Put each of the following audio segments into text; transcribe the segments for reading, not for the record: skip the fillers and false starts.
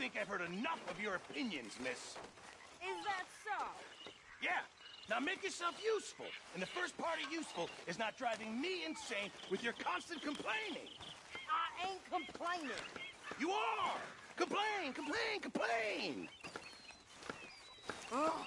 think I've heard enough of your opinions, miss. Is that so? Yeah. Now make yourself useful. And the first part of useful is not driving me insane with your constant complaining. I ain't complaining. You are! Complain, complain, complain! Oh,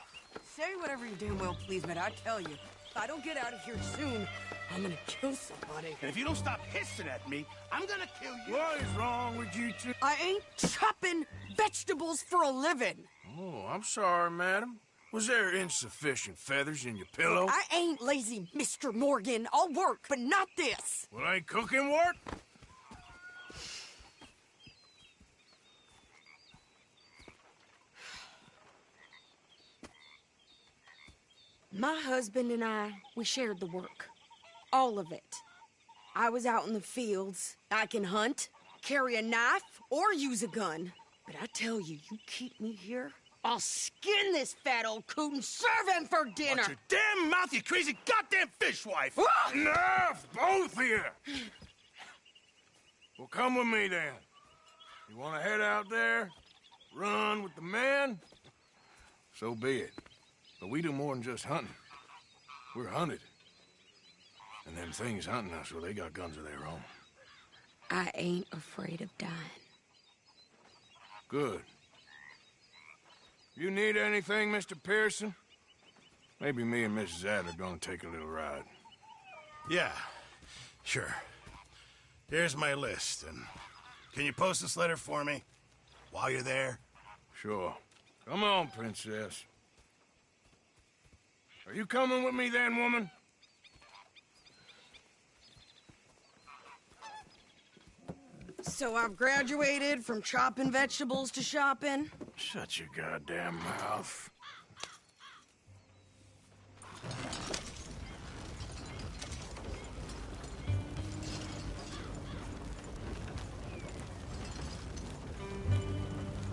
say whatever you damn well please, but I tell you, if I don't get out of here soon, I'm gonna kill somebody. And if you don't stop hissing at me, I'm gonna kill you. What is wrong with you two? I ain't chopping vegetables for a living. Oh, I'm sorry, madam. Was there insufficient feathers in your pillow? I ain't lazy, Mr. Morgan. I'll work, but not this. Well, ain't cooking work? My husband and I, we shared the work. All of it. I was out in the fields. I can hunt, carry a knife, or use a gun. But I tell you, you keep me here, I'll skin this fat old coot and serve him for dinner. Watch your damn mouth, you crazy goddamn fishwife! Enough, both of you! Well, come with me, then. You want to head out there, run with the men? So be it. But we do more than just hunting. We're hunted. And them things hunting us, well, they got guns of their own. I ain't afraid of dying. Good. You need anything, Mr. Pearson? Maybe me and Mrs. Adler are gonna take a little ride. Yeah, sure. Here's my list, and can you post this letter for me while you're there? Sure. Come on, princess. Are you coming with me then, woman? So I've graduated from chopping vegetables to shopping. Shut your goddamn mouth.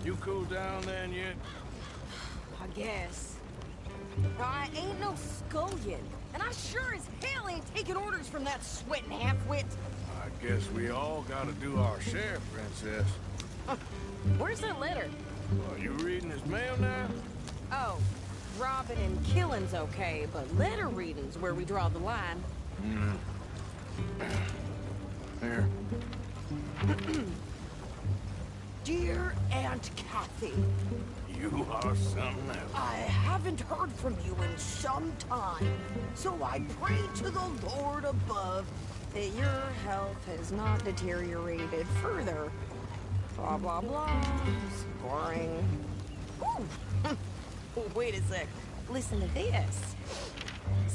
You cooled down then yet? I guess. I ain't no scullion, and I sure as hell ain't taking orders from that sweating half-wit. I guess we all gotta do our share, princess. Where's that letter? Are you reading his mail now? Oh, robbing and killing's okay, but letter reading's where we draw the line. Here. Dear Aunt Kathy, You are something else. I haven't heard from you in some time, so I pray to the Lord above that your health has not deteriorated further. Blah, blah, blah. It's boring. Ooh. Wait a sec. Listen to this.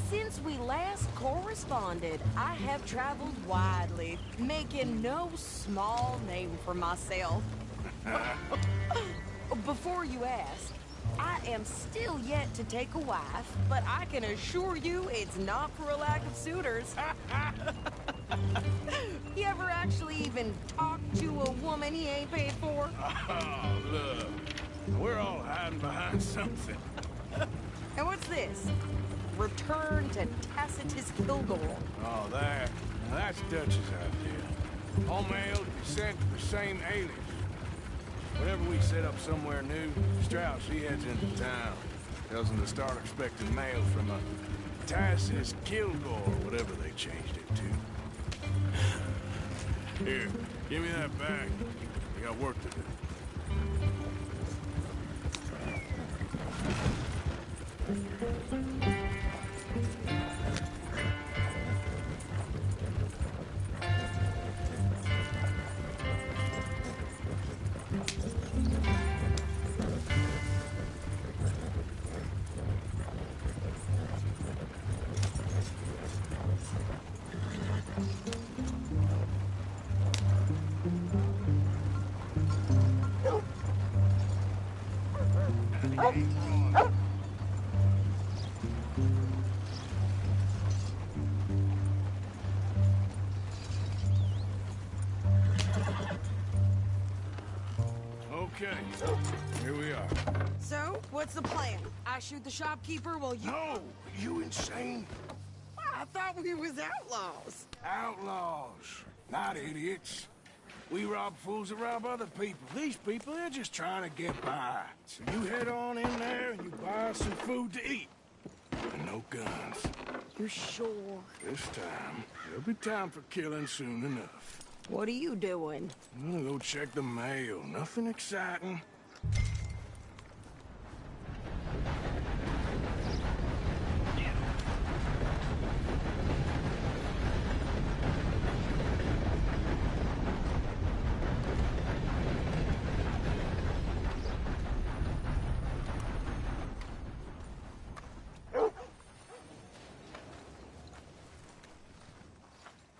Since we last corresponded, I have traveled widely, making no small name for myself. Before you ask, I am still yet to take a wife, but I can assure you it's not for a lack of suitors. You ever actually even talked to a woman he ain't paid for? Oh, look. We're all hiding behind something. And what's this? Return to Tacitus Kilgore. Oh, that's Dutch's idea. All mail to be sent to the same alias. Whenever we set up somewhere new, Strauss, he heads into town. Tells them to start expecting mail from a Tacitus Kilgore, whatever they changed it to. Here, give me that bag. We got work to do. Okay, here we are. So, what's the plan? I shoot the shopkeeper while you... No, you insane? I thought we was outlaws. Outlaws, not idiots. We rob fools that rob other people. These people, they're just trying to get by. So you head on in there and you buy us some food to eat. And no guns. You're sure? This time, there'll be time for killing soon enough. What are you doing? I'm gonna go check the mail. Nothing exciting.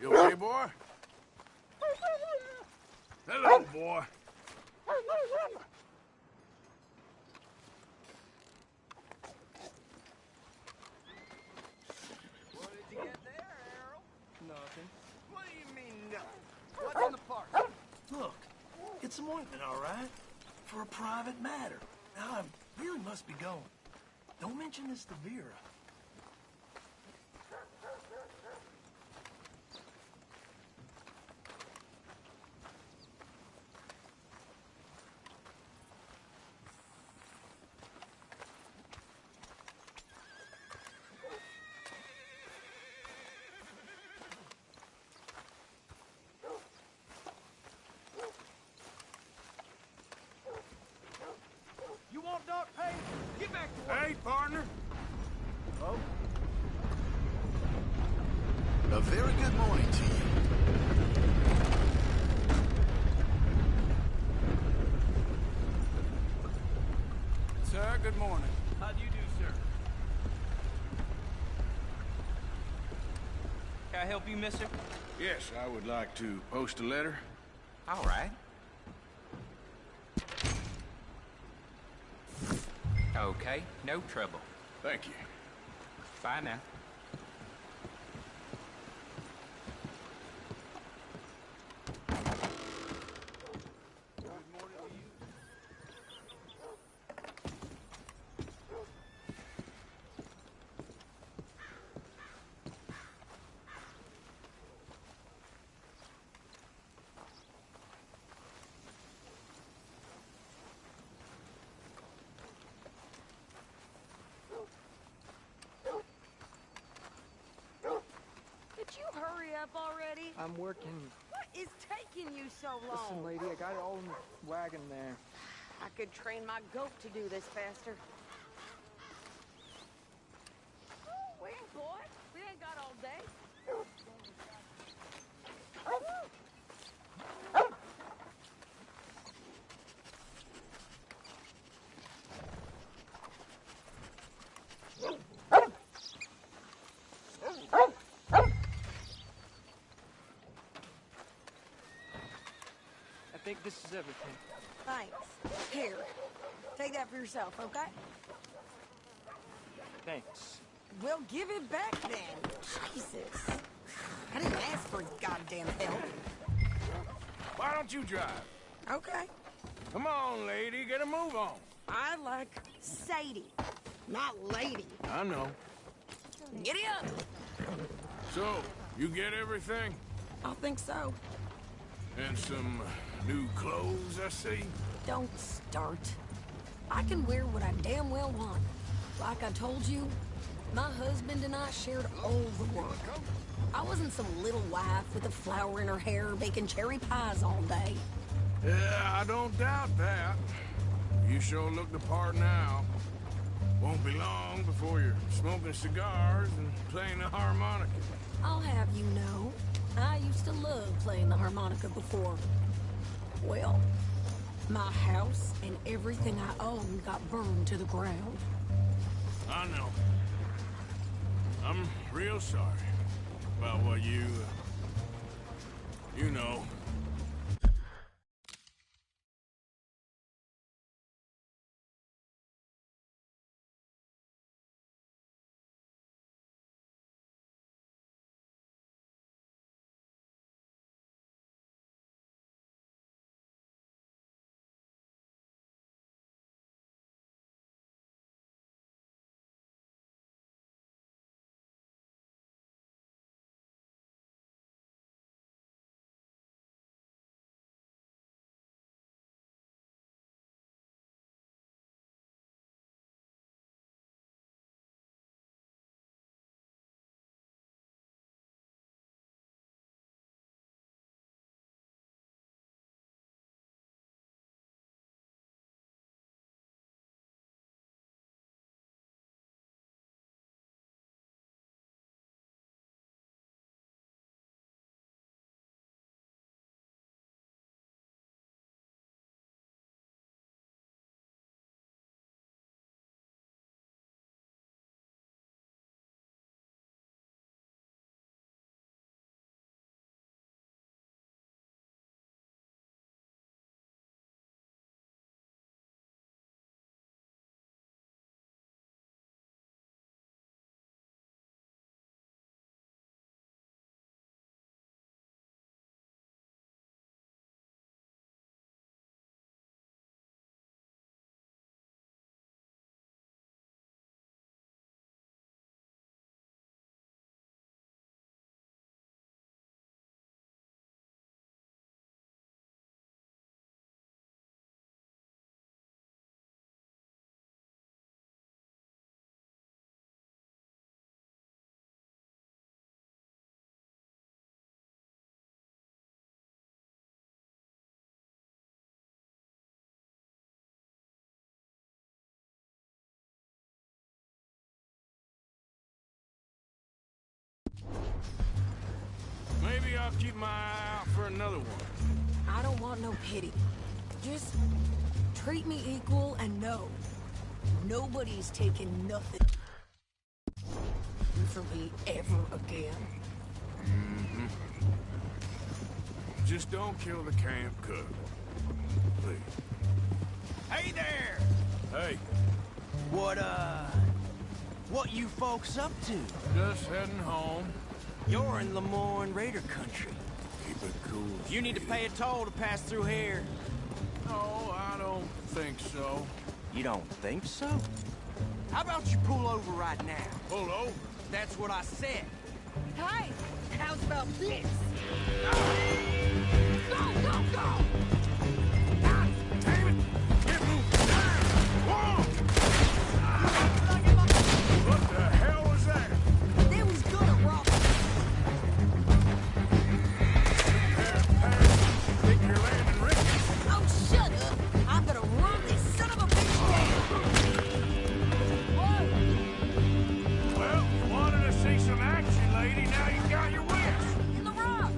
You okay, boy? Hello, boy. What did you get there, Errol? Nothing. What do you mean, nothing? What's in the park? Look, it's some ointment, all right? For a private matter. Now, I really must be going. Don't mention this to Vera. You want dark paint? Get back to work. Hey, partner. Oh, A very good morning to you. Sir, good morning. how do you do, sir? Can I help you, mister? Yes, I would like to post a letter. All right. Okay, no trouble. Thank you. Bye now. Could you hurry up already? I'm working. What is taking you so Listen, long? lady, I got it all in the wagon there. I could train my goat to do this faster. Wait, boy. We ain't got all day. I think this is everything. Thanks. Here. Take that for yourself, okay? Thanks. We'll give it back then. Jesus. I didn't ask for goddamn help. Why don't you drive? Okay. Come on, lady, get a move on. I like Sadie, not lady. I know. Giddy up. So, you get everything? I think so. And some new clothes, I see. Don't start. I can wear what I damn well want. Like I told you, my husband and I shared all the work. I wasn't some little wife with a flower in her hair baking cherry pies all day. Yeah, I don't doubt that. You sure look the part now. Won't be long before you're smoking cigars and playing the harmonica. I'll have you know, I used to love playing the harmonica before. Well, my house and everything I owned got burned to the ground. I know. I'm real sorry about what you know. maybe I'll keep my eye out for another one. I don't want no pity. Just treat me equal and know nobody's taking nothing from me ever again. Just don't kill the camp cook. Please. Hey there! Hey, What you folks up to? just heading home. You're in Lemoyne Raider country. Keep it cool. You need to pay a toll to pass through here. No, I don't think so. You don't think so? How about you pull over right now? Pull over. That's what I said. Hey, how's about this? Go, go, go! God damn it! Get moving! Whoa! What the hell was that? They was gonna rob us. Think you're landing Ricky? Oh, shut up. I'm gonna run this son of a bitch down. Whoa, Well, you wanted to see some action, lady. Now you got your wish. in the rock.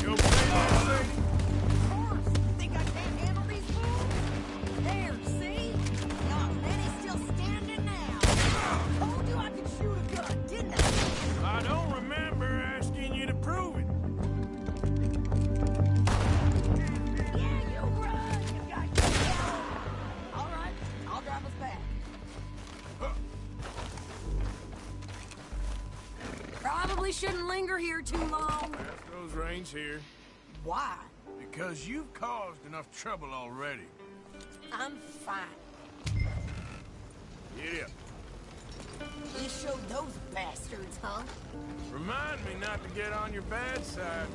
You okay, little lady? Of course. Think I can't handle these fools? There, see? Not many still standing now. Told you I could shoot a gun, didn't I? I don't remember asking you to prove it. Yeah, you run. You got to go. All right, I'll drive us back. Probably shouldn't linger here too long. Pass those reins here. Why? Because you've caused enough trouble already. I'm fine. Get up. You showed those bastards, huh? Remind me not to get on your bad side.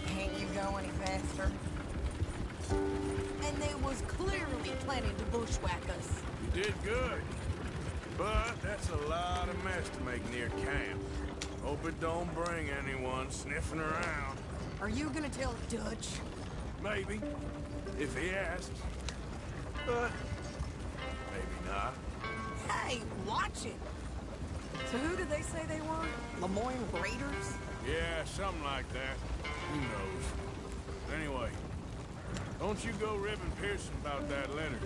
Can't you go any faster? And they was clearly planning to bushwhack us. You did good. But that's a lot of mess to make near camp. Hope it don't bring anyone sniffing around. Are you gonna tell Dutch? Maybe. If he asks. But maybe not. Hey, watch it. So who did they say they were? Lemoyne Raiders? Yeah, something like that. Who knows? Anyway, don't you go ribbing Pearson about that letter.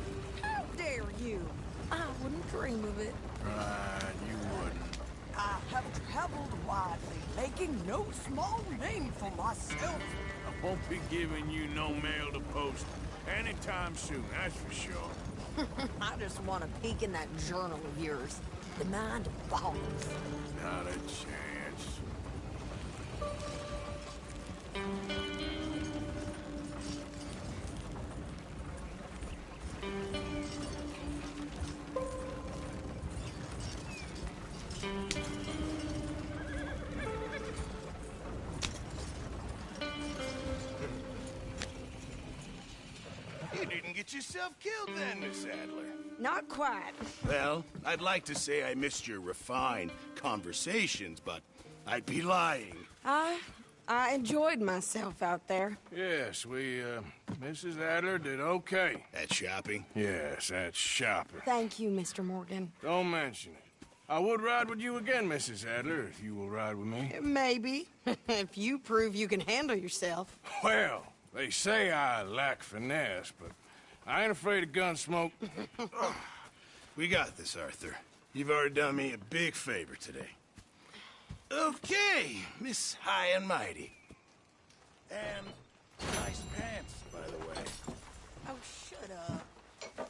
How dare you? I wouldn't dream of it. Right, you wouldn't. I have traveled widely, making no small name for myself. I won't be giving you no mail to post anytime soon, that's for sure. I just want to peek in that journal of yours. The mind boggles. Not a chance. You didn't get yourself killed then, Miss Adler. Not quite. Well, I'd like to say I missed your refined conversations, but I'd be lying. I enjoyed myself out there. Yes, Mrs. Adler did okay. At shopping? Yes, that's shopping. Thank you, Mr. Morgan. Don't mention it. I would ride with you again, Mrs. Adler, if you will ride with me. Maybe. If you prove you can handle yourself. Well, they say I lack finesse, but I ain't afraid of gun smoke. We got this, Arthur. You've already done me a big favor today. Okay, Miss High and Mighty. And nice pants, by the way. Oh, shut up.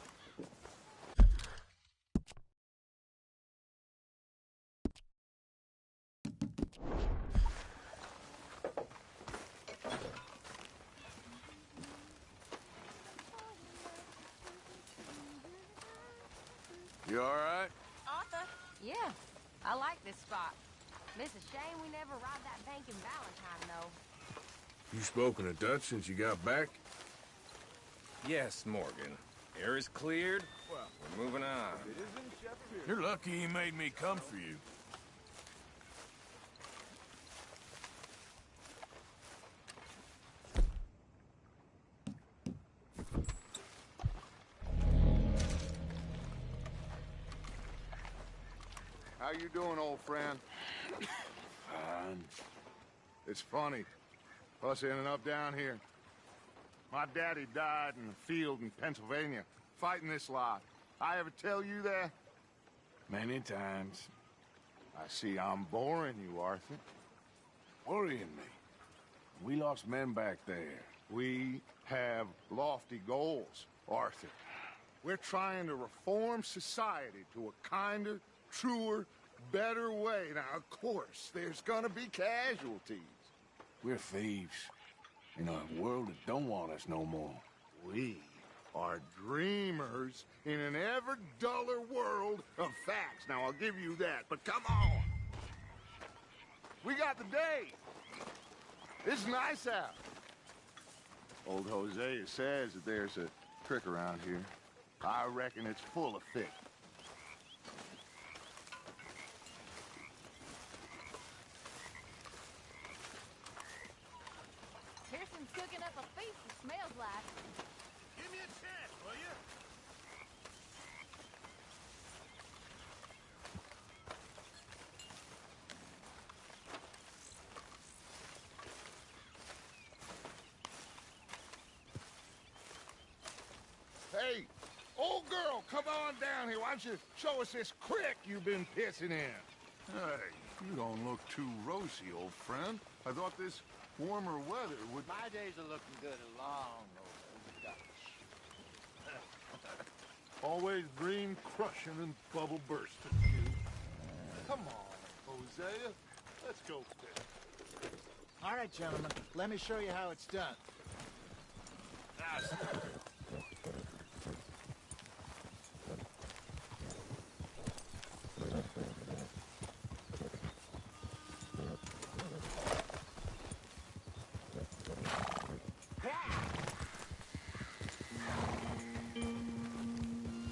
You all right? Arthur? Yeah, I like this spot. It's a shame we never robbed that bank in Valentine, though. You spoken to Dutch since you got back? Yes, Morgan. Air is cleared. We're moving on. You're lucky he made me come for you. How How you doing, old friend? Fine. It's funny. Us ending up down here. My daddy died in the field in Pennsylvania, fighting this lot. I ever tell you that? Many times. I see I'm boring you, Arthur. Worrying me. We lost men back there. We have lofty goals, Arthur. We're trying to reform society to a kinder, truer, better way. Now, of course, there's gonna be casualties. We're thieves. In a world that don't want us no more. We are dreamers in an ever duller world of facts. Now, I'll give you that, but come on. We got the day. It's nice out. Old Hosea says that there's a trick around here. I reckon it's full of fish. Pearson's cooking up a feast that smells like. Give me a chance, will you? Hey, old girl, come on down here. Why don't you show us this creek you've been pissing in? Hey, you don't look too rosy, old friend. I thought this warmer weather would... My days are looking good along over Dutch. Always green crushing and bubble bursting, you. Come on, Hosea. Let's go fish. All right, gentlemen, let me show you how it's done.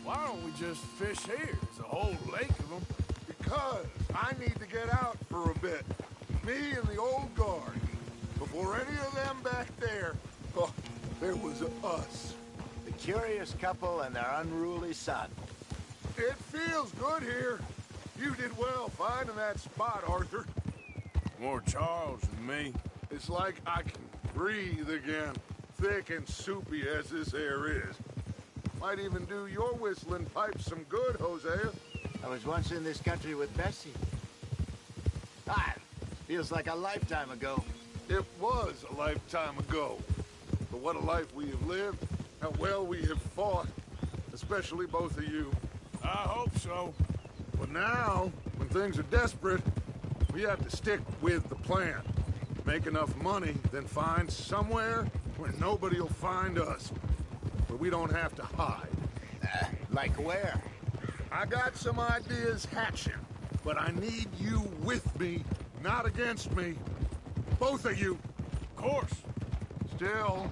Why don't we just fish here? There's a whole lake of them. Because I need to get out for a bit. Me and the old guard. Before any of them back there, oh, there was us. The curious couple and their unruly son. It feels good here. You did well finding that spot, Arthur. More Charles than me. It's like I can breathe again, thick and soupy as this air is. Might even do your whistling pipes some good, Hosea. I was once in this country with Bessie. Ah, feels like a lifetime ago. It was a lifetime ago. But what a life we have lived. How well we have fought. Especially both of you. I hope so. But now, when things are desperate, we have to stick with the plan. Make enough money, then find somewhere where nobody will find us. Where we don't have to hide. Like where? I got some ideas hatching, but I need you with me, not against me. Both of you. Of course. Still,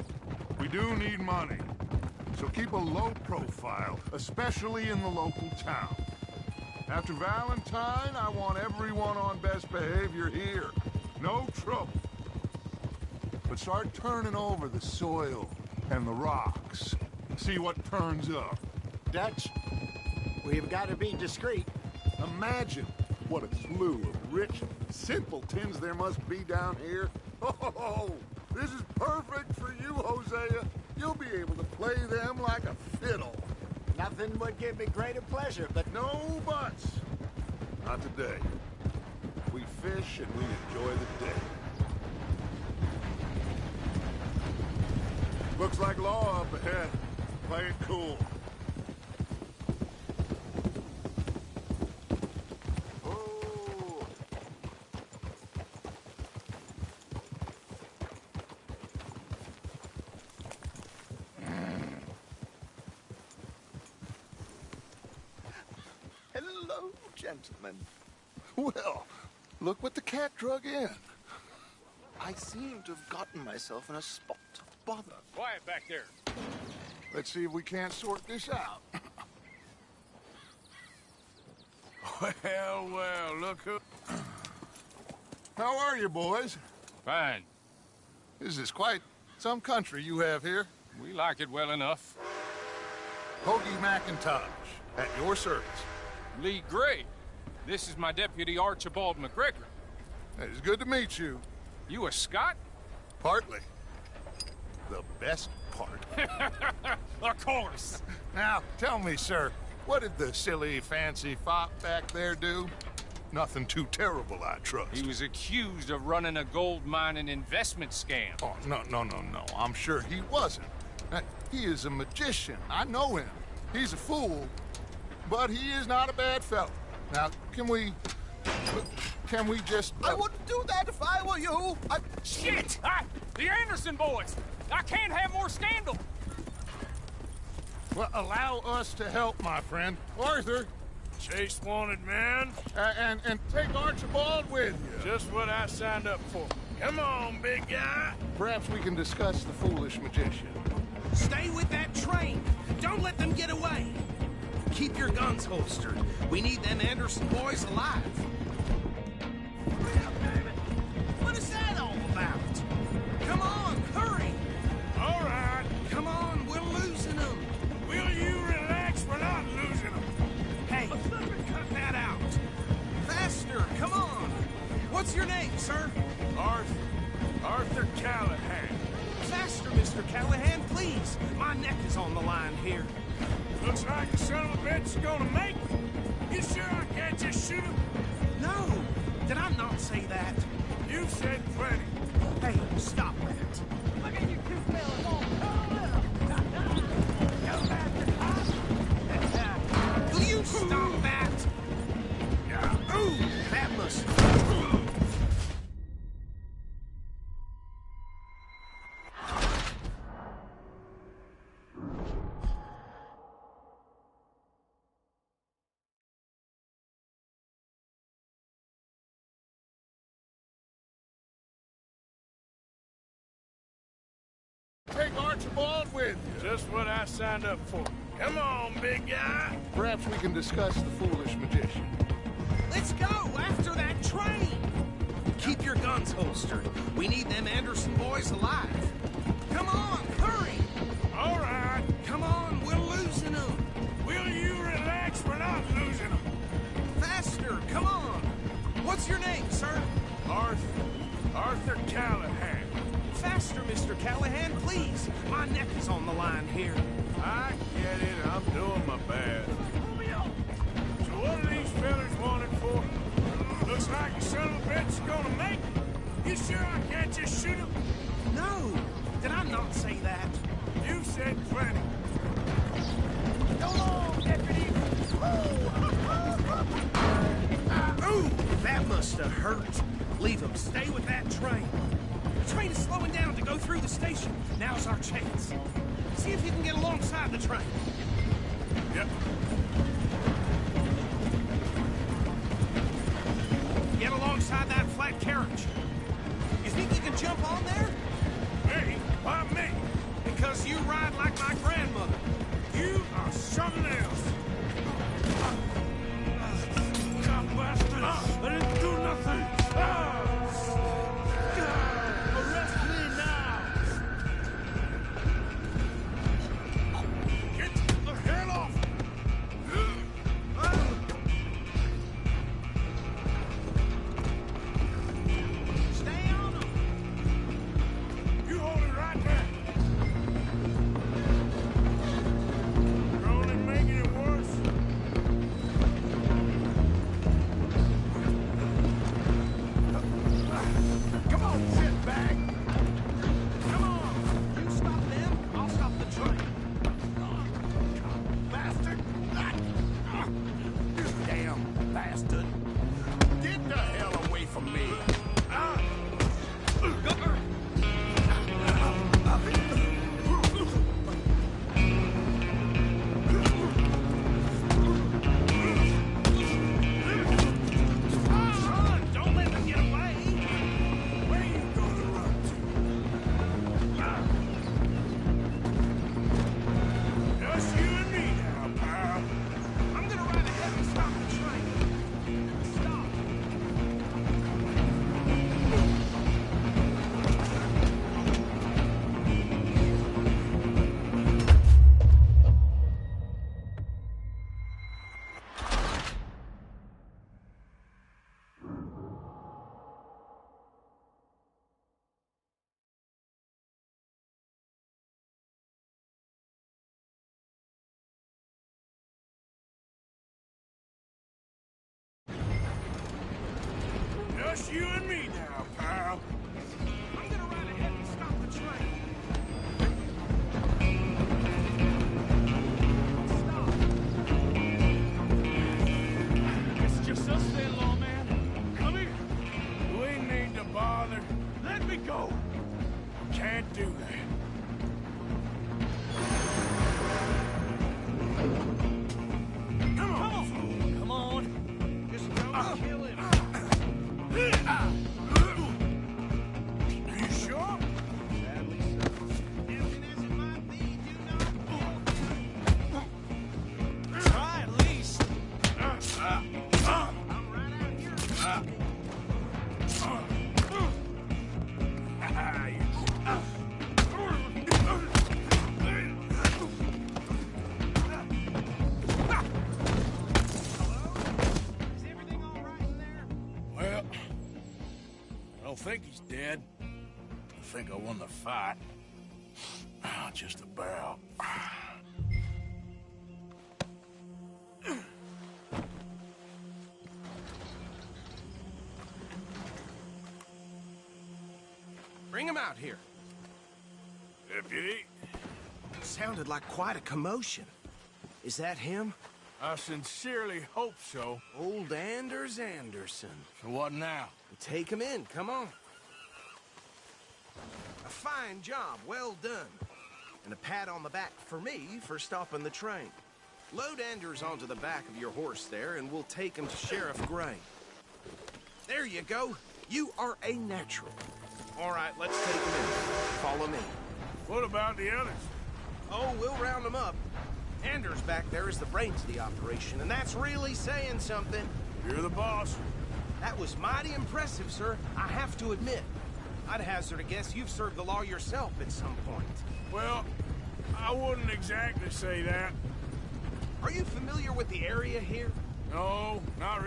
we do need money. So keep a low profile, especially in the local town. After Valentine, I want everyone on best behavior here. No trouble. But start turning over the soil and the rocks. See what turns up. Dutch, we've got to be discreet. Imagine what a slew of rich simpletons there must be down here. Oh, this is perfect for you, Hosea. You'll be able to play them like a fiddle. Nothing would give me greater pleasure, but No buts. Not today. We fish and we enjoy the day. Looks like law up ahead. Play it cool. oh, Hello, gentlemen. Well, look what the cat drug in. I seem to have gotten myself in a spot of bother. Quiet back there. Let's see if we can't sort this out. Well, look who... How are you, boys? Fine. This is quite some country you have here. We like it well enough. Hoagie McIntosh, at your service. Lee Gray. This is my deputy, Archibald McGregor. It's good to meet you. You a Scot? Partly. The best part. Of course. Now, tell me, sir, what did the silly, fancy fop back there do? Nothing too terrible, I trust. He was accused of running a gold mining investment scam. Oh, no. I'm sure he wasn't. He is a magician. I know him. He's a fool, but he is not a bad fellow. Now, can we just... I wouldn't do that if I were you. Shit! The Anderson boys! I can't have more scandal! Well, allow us to help, my friend. Arthur! Chase wanted man. And take Archibald with you. Just what I signed up for. Come on, big guy. Perhaps we can discuss the foolish magician. Stay with that train. Don't let them get away. Keep your guns holstered. We need them Anderson boys alive. What is that all about? Come on, hurry. All right. Come on, we're losing them. Will you relax? We're not losing them. Hey, cut that out. Faster, come on. What's your name, sir? Arthur Callahan. Faster, Mr. Callahan, please. My neck is on the line here. Looks like the son of a bitch is gonna make me. You sure I can't just shoot him? No. Did I not say that? You said plenty. Hey, stop that. Look at you two fellas all Will you stop that? Ooh, that must... Take Archibald with you. Just what I signed up for. Come on, big guy. Perhaps we can discuss the foolish magician. Let's go after that train. Keep your guns holstered. We need them Anderson boys alive. Come on, hurry. All right. Come on, we're losing them. Will you relax? We're not losing them. Faster, come on. What's your name, sir? Arthur Callahan. Faster, Mr. Callahan, please. My neck is on the line here. I get it. I'm doing my best. So what are these fellas wanted for? Looks like the son of a bitch is gonna make me. You sure I can't just shoot him? No. Did I not say that? You said plenty. Go on, deputy. Ooh, that must have hurt. Leave them. Stay with that train. The train is slowing down to go through the station. Now's our chance. See if you can get alongside the train. Yep. Get alongside that flat carriage. You think you can jump on there? Me? Why me? Because you ride like my grandmother. You are something else. God bastard! I didn't do nothing! Arrest me now! Get the hell off! Stay on them! You hold it right there! Just you and me now, pal. I'm gonna ride ahead and stop the train. It's just us then, lawman. Come here. You ain't need to bother. Let me go. Can't do that. Come on. Come on. Just don't kill him. Are you sure? Sadly so. Tempting as it might be, do not kill him. Try at least. I'm right out here. Is everything all right in there? Well, I don't think he's dead. I think I won the fight. Just about. Bring him out here. Deputy, Sounded like quite a commotion. Is that him? I sincerely hope so. Old Anders Anderson. So what now? Take him in, come on. A fine job, well done. And a pat on the back for me for stopping the train. Load Anders onto the back of your horse there, and we'll take him to Sheriff Gray. There you go. You are a natural. All right, let's take him in. Follow me. What about the others? Oh, we'll round them up. Anders back there is the brains of the operation, and that's really saying something. You're the boss. That was mighty impressive, sir. I have to admit. I'd hazard a guess you've served the law yourself at some point. Well, I wouldn't exactly say that. Are you familiar with the area here? No, not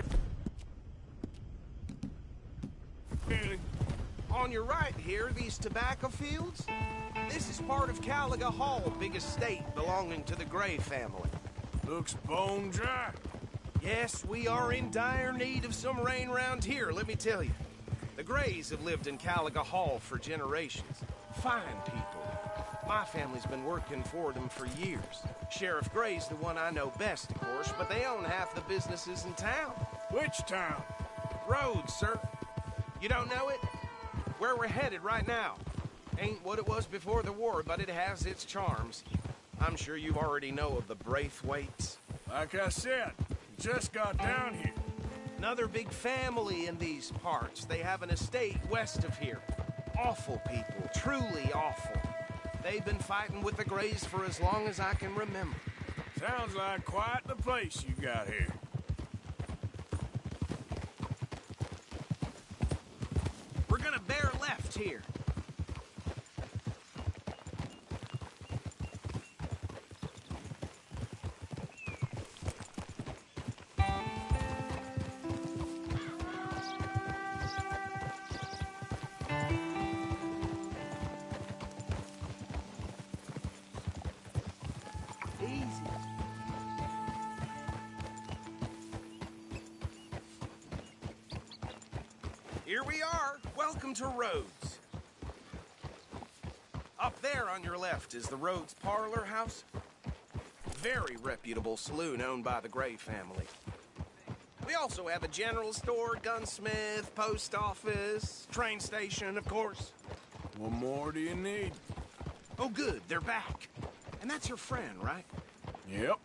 really. On your right here, these tobacco fields? This is part of Caliga Hall, big estate belonging to the Gray family. Looks bone dry. Yes, we are in dire need of some rain round here, let me tell you. The Grays have lived in Caliga Hall for generations. Fine people. My family's been working for them for years. Sheriff Gray's the one I know best, of course, but they own half the businesses in town. Which town? Rhodes, sir. You don't know it? Where we're headed right now. Ain't what it was before the war, but it has its charms. I'm sure you already know of the Braithwaites. Like I said, just got down here. Another big family in these parts. They have an estate west of here. Awful people, truly awful. They've been fighting with the Grays for as long as I can remember. Sounds like quite the place you got here. We're gonna bear left here. Here we are. Welcome to Rhodes. Up there on your left is the Rhodes Parlor House. Very reputable saloon owned by the Gray family. We also have a general store, gunsmith, post office, train station, of course. What more do you need? Oh, good. They're back. And that's your friend, right? Yep.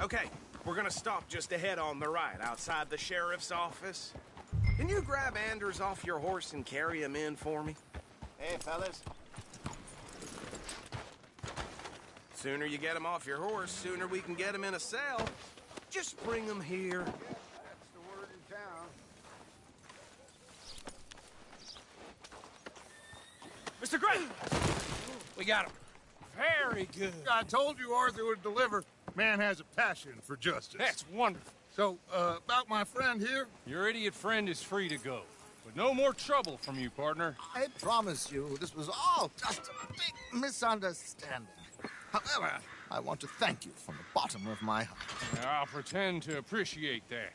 Okay, we're gonna stop just ahead on the right, outside the sheriff's office. Can you grab Anders off your horse and carry him in for me? Hey, fellas. Sooner you get him off your horse, sooner we can get him in a cell. Just bring him here. That's the word in town. Mr. Gray! We got him. Very good. I told you Arthur would deliver. Man has a passion for justice. That's wonderful. So, about my friend here? Your idiot friend is free to go. But no more trouble from you, partner. I promise you, this was all just a big misunderstanding. However, I want to thank you from the bottom of my heart. I'll pretend to appreciate that.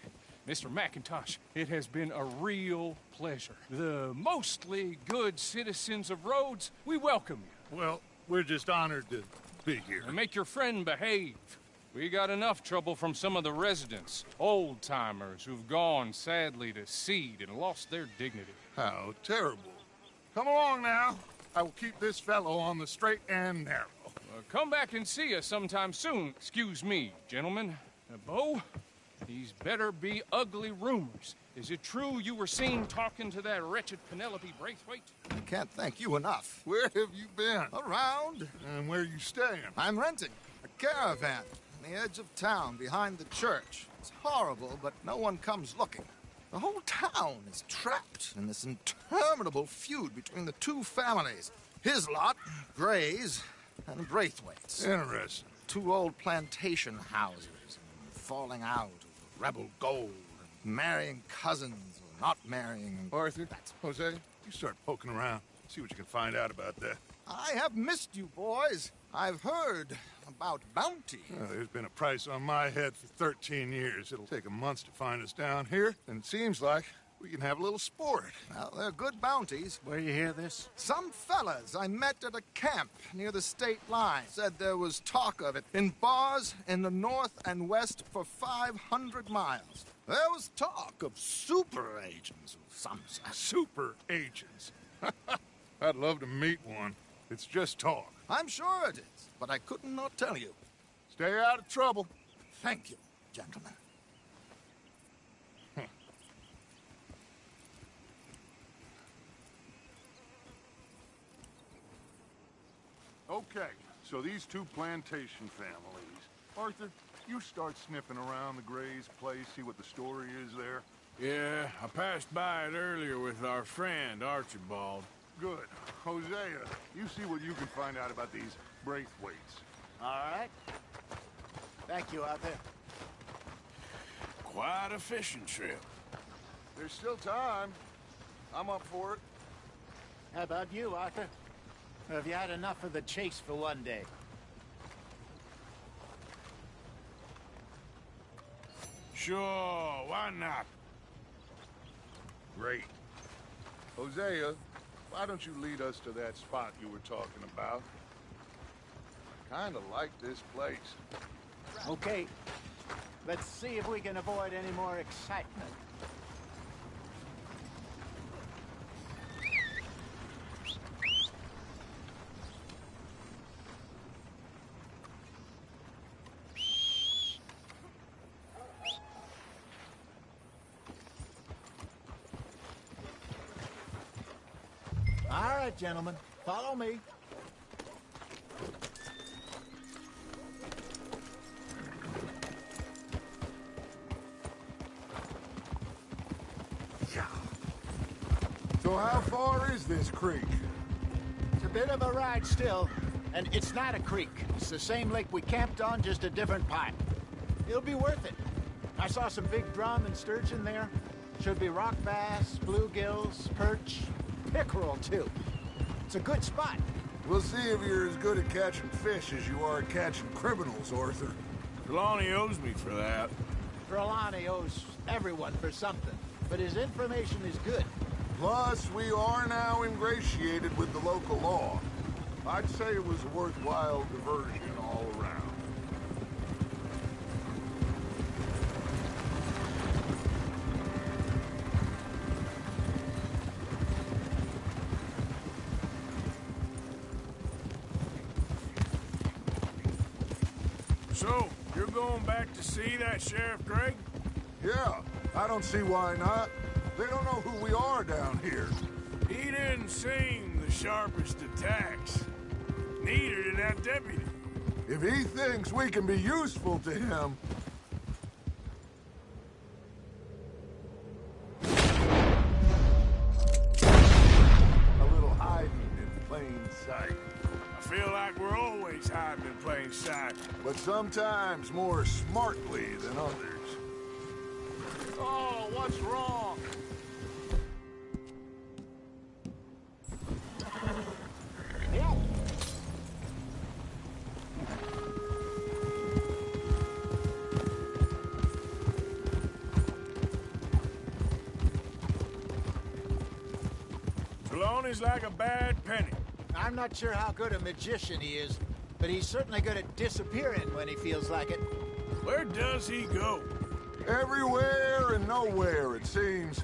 Mr. McIntosh, it has been a real pleasure. The mostly good citizens of Rhodes, we welcome you. Well, we're just honored to be here. And make your friend behave. We got enough trouble from some of the residents, old-timers who've gone, sadly, to seed and lost their dignity. How terrible. Come along now. I will keep this fellow on the straight and narrow. Come back and see us sometime soon. Excuse me, gentlemen. Bo, these better be ugly rumors. Is it true you were seen talking to that wretched Penelope Braithwaite? I can't thank you enough. Where have you been? Around. And where are you staying? I'm renting a caravan on the edge of town behind the church. It's horrible, but no one comes looking. The whole town is trapped in this interminable feud between the two families. His lot, Gray's, and Braithwaite's. Interesting. Two old plantation houses, falling out of rebel gold, and marrying cousins or not marrying. Arthur, Jose, you start poking around. See what you can find out about that. I have missed you, boys. I've heard about bounty. Well, there's been a price on my head for 13 years. It'll take a month to find us down here, and it seems like we can have a little sport. Well, they're good bounties. Where you hear this? Some fellas I met at a camp near the state line said there was talk of it in bars in the north and west for 500 miles. There was talk of super agents of some sort. Super agents? I'd love to meet one. It's just talk. I'm sure it is, but I couldn't not tell you. Stay out of trouble. Thank you, gentlemen. Okay, so these two plantation families. Arthur, you start sniffing around the Gray's place, see what the story is there. Yeah, I passed by it earlier with our friend, Archibald. Good. Hosea, you see what you can find out about these Braithwaites. All right. Thank you, Arthur. Quite a fishing trip. There's still time. I'm up for it. How about you, Arthur? Or have you had enough of the chase for one day? Sure, why not? Great. Hosea, why don't you lead us to that spot you were talking about? I kinda like this place. Okay. Let's see if we can avoid any more excitement. All right, gentlemen, follow me. So how far is this creek? It's a bit of a ride still, and it's not a creek. It's the same lake we camped on, just a different part. It'll be worth it. I saw some big drum and sturgeon there. Should be rock bass, bluegills, perch, pickerel, too. It's a good spot. We'll see if you're as good at catching fish as you are at catching criminals, Arthur. Trelawney owes me for that. Trelawney owes everyone for something, but his information is good. Plus, we are now ingratiated with the local law. I'd say it was a worthwhile diversion all around. So, you're going back to see that Sheriff Gregg? Yeah, I don't see why not. They don't know who we are down here. He didn't seem the sharpest attacks. Neither did that deputy. If he thinks we can be useful to him... A little hiding in plain sight. I feel like we're always hiding in plain sight. But sometimes more smartly than others. Oh, what's wrong? Trelawney's like a bad penny. I'm not sure how good a magician he is, but he's certainly good at disappearing when he feels like it. Where does he go? Everywhere and nowhere, it seems.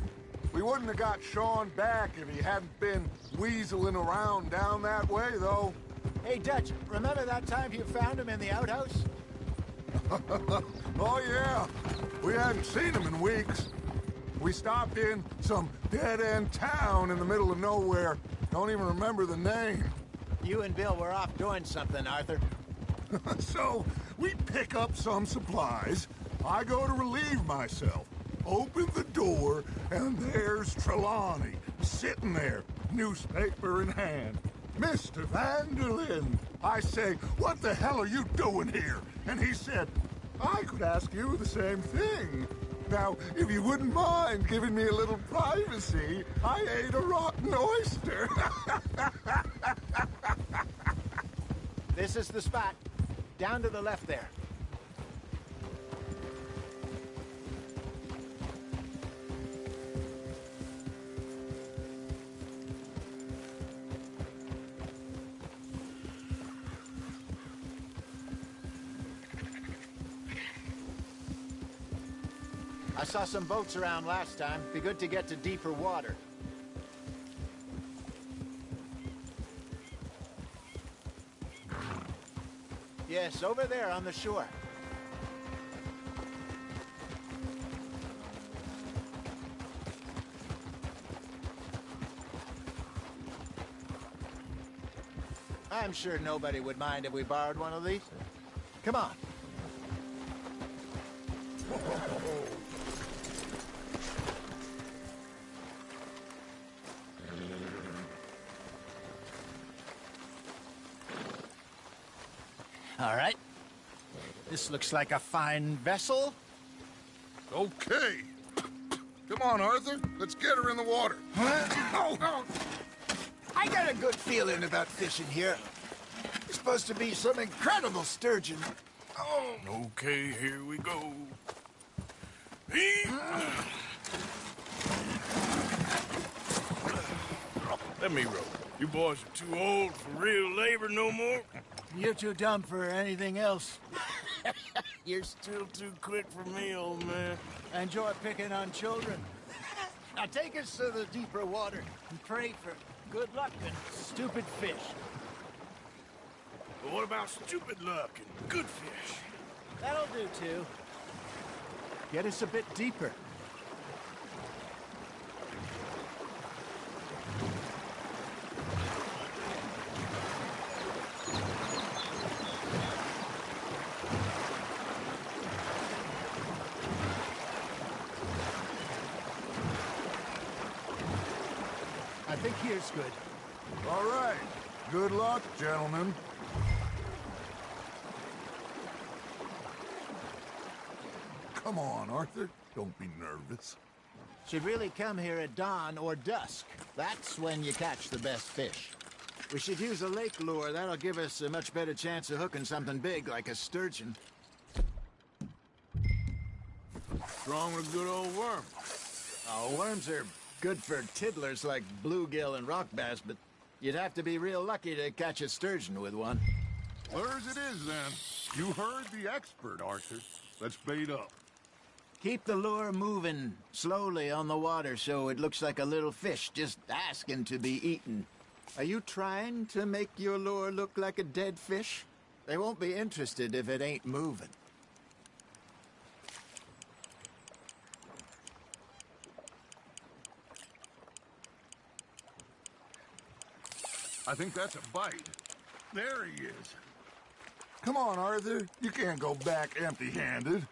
We wouldn't have got Sean back if he hadn't been weaseling around down that way, though. Hey, Dutch, remember that time you found him in the outhouse? Oh, yeah. We hadn't seen him in weeks. We stopped in some dead-end town in the middle of nowhere. Don't even remember the name. You and Bill were off doing something, Arthur. So, we pick up some supplies. I go to relieve myself. Open the door, and there's Trelawney, sitting there, newspaper in hand. Mr. Vanderlyn. I say, what the hell are you doing here? And he said, I could ask you the same thing. Now, if you wouldn't mind giving me a little privacy, I ate a rotten oyster. This is the spot. Down to the left there. I saw some boats around last time. Be good to get to deeper water. Yes, over there on the shore. I'm sure nobody would mind if we borrowed one of these. Come on. All right. This looks like a fine vessel. Okay. Come on, Arthur. Let's get her in the water. Oh. I got a good feeling about fishing here. It's supposed to be some incredible sturgeon. Oh. Okay, here we go. Let me row. You boys are too old for real labor no more. You're too dumb for anything else. You're still too quick for me, old man. Enjoy picking on children. Now take us to the deeper water and pray for good luck and stupid fish. But what about stupid luck and good fish? That'll do, too. Get us a bit deeper. I think here's good. All right. Good luck, gentlemen. Come on, Arthur. Don't be nervous. Should really come here at dawn or dusk. That's when you catch the best fish. We should use a lake lure. That'll give us a much better chance of hooking something big like a sturgeon. Strong with a good old worm. Oh, worms are good for tiddlers like bluegill and rock bass, but you'd have to be real lucky to catch a sturgeon with one. Yours it is, then. You heard the expert, Arthur. Let's bait up. Keep the lure moving slowly on the water so it looks like a little fish just asking to be eaten. Are you trying to make your lure look like a dead fish? They won't be interested if it ain't moving. I think that's a bite. There he is. Come on, Arthur. You can't go back empty-handed.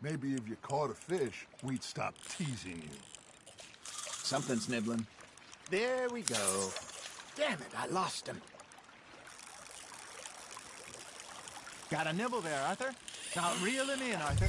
Maybe if you caught a fish, we'd stop teasing you. Something's nibbling. There we go. Damn it, I lost him. Got a nibble there, Arthur. Now reel him in, Arthur.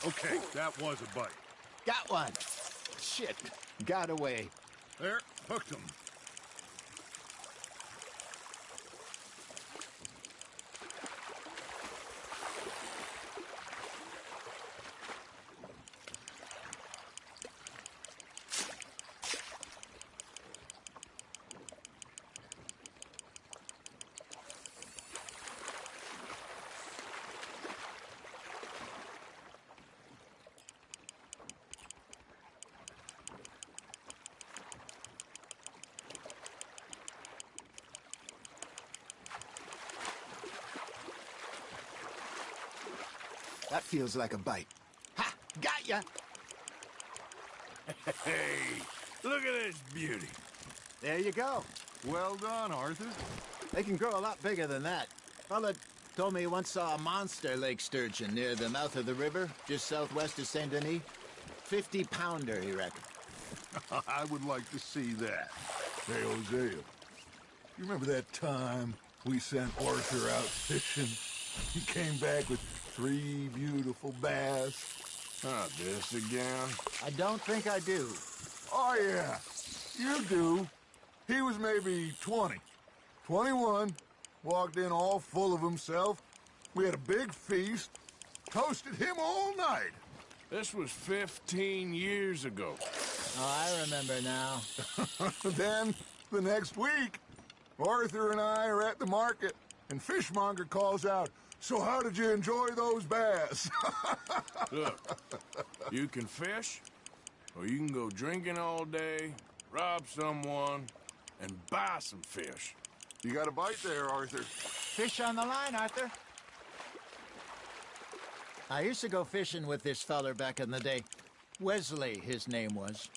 Okay, that was a bite. Got one. Shit, got away. There, hooked him. That feels like a bite. Ha! Got ya! Hey, look at this beauty. There you go. Well done, Arthur. They can grow a lot bigger than that. Fella told me he once saw a monster lake sturgeon near the mouth of the river, just southwest of Saint Denis. 50-pounder, he reckoned. I would like to see that. Hey, Hosea, you remember that time we sent Arthur out fishing? He came back with 3 beautiful bass. Not this again. I don't think I do. Oh, yeah, you do. He was maybe 20, 21, walked in all full of himself. We had a big feast, toasted him all night. This was 15 years ago. Oh, I remember now. Then, the next week, Arthur and I are at the market, and Fishmonger calls out, "So how did you enjoy those bass?" Look, you can fish, or you can go drinking all day, rob someone, and buy some fish. You got a bite there, Arthur. Fish on the line, Arthur. I used to go fishing with this feller back in the day. Wesley, his name was.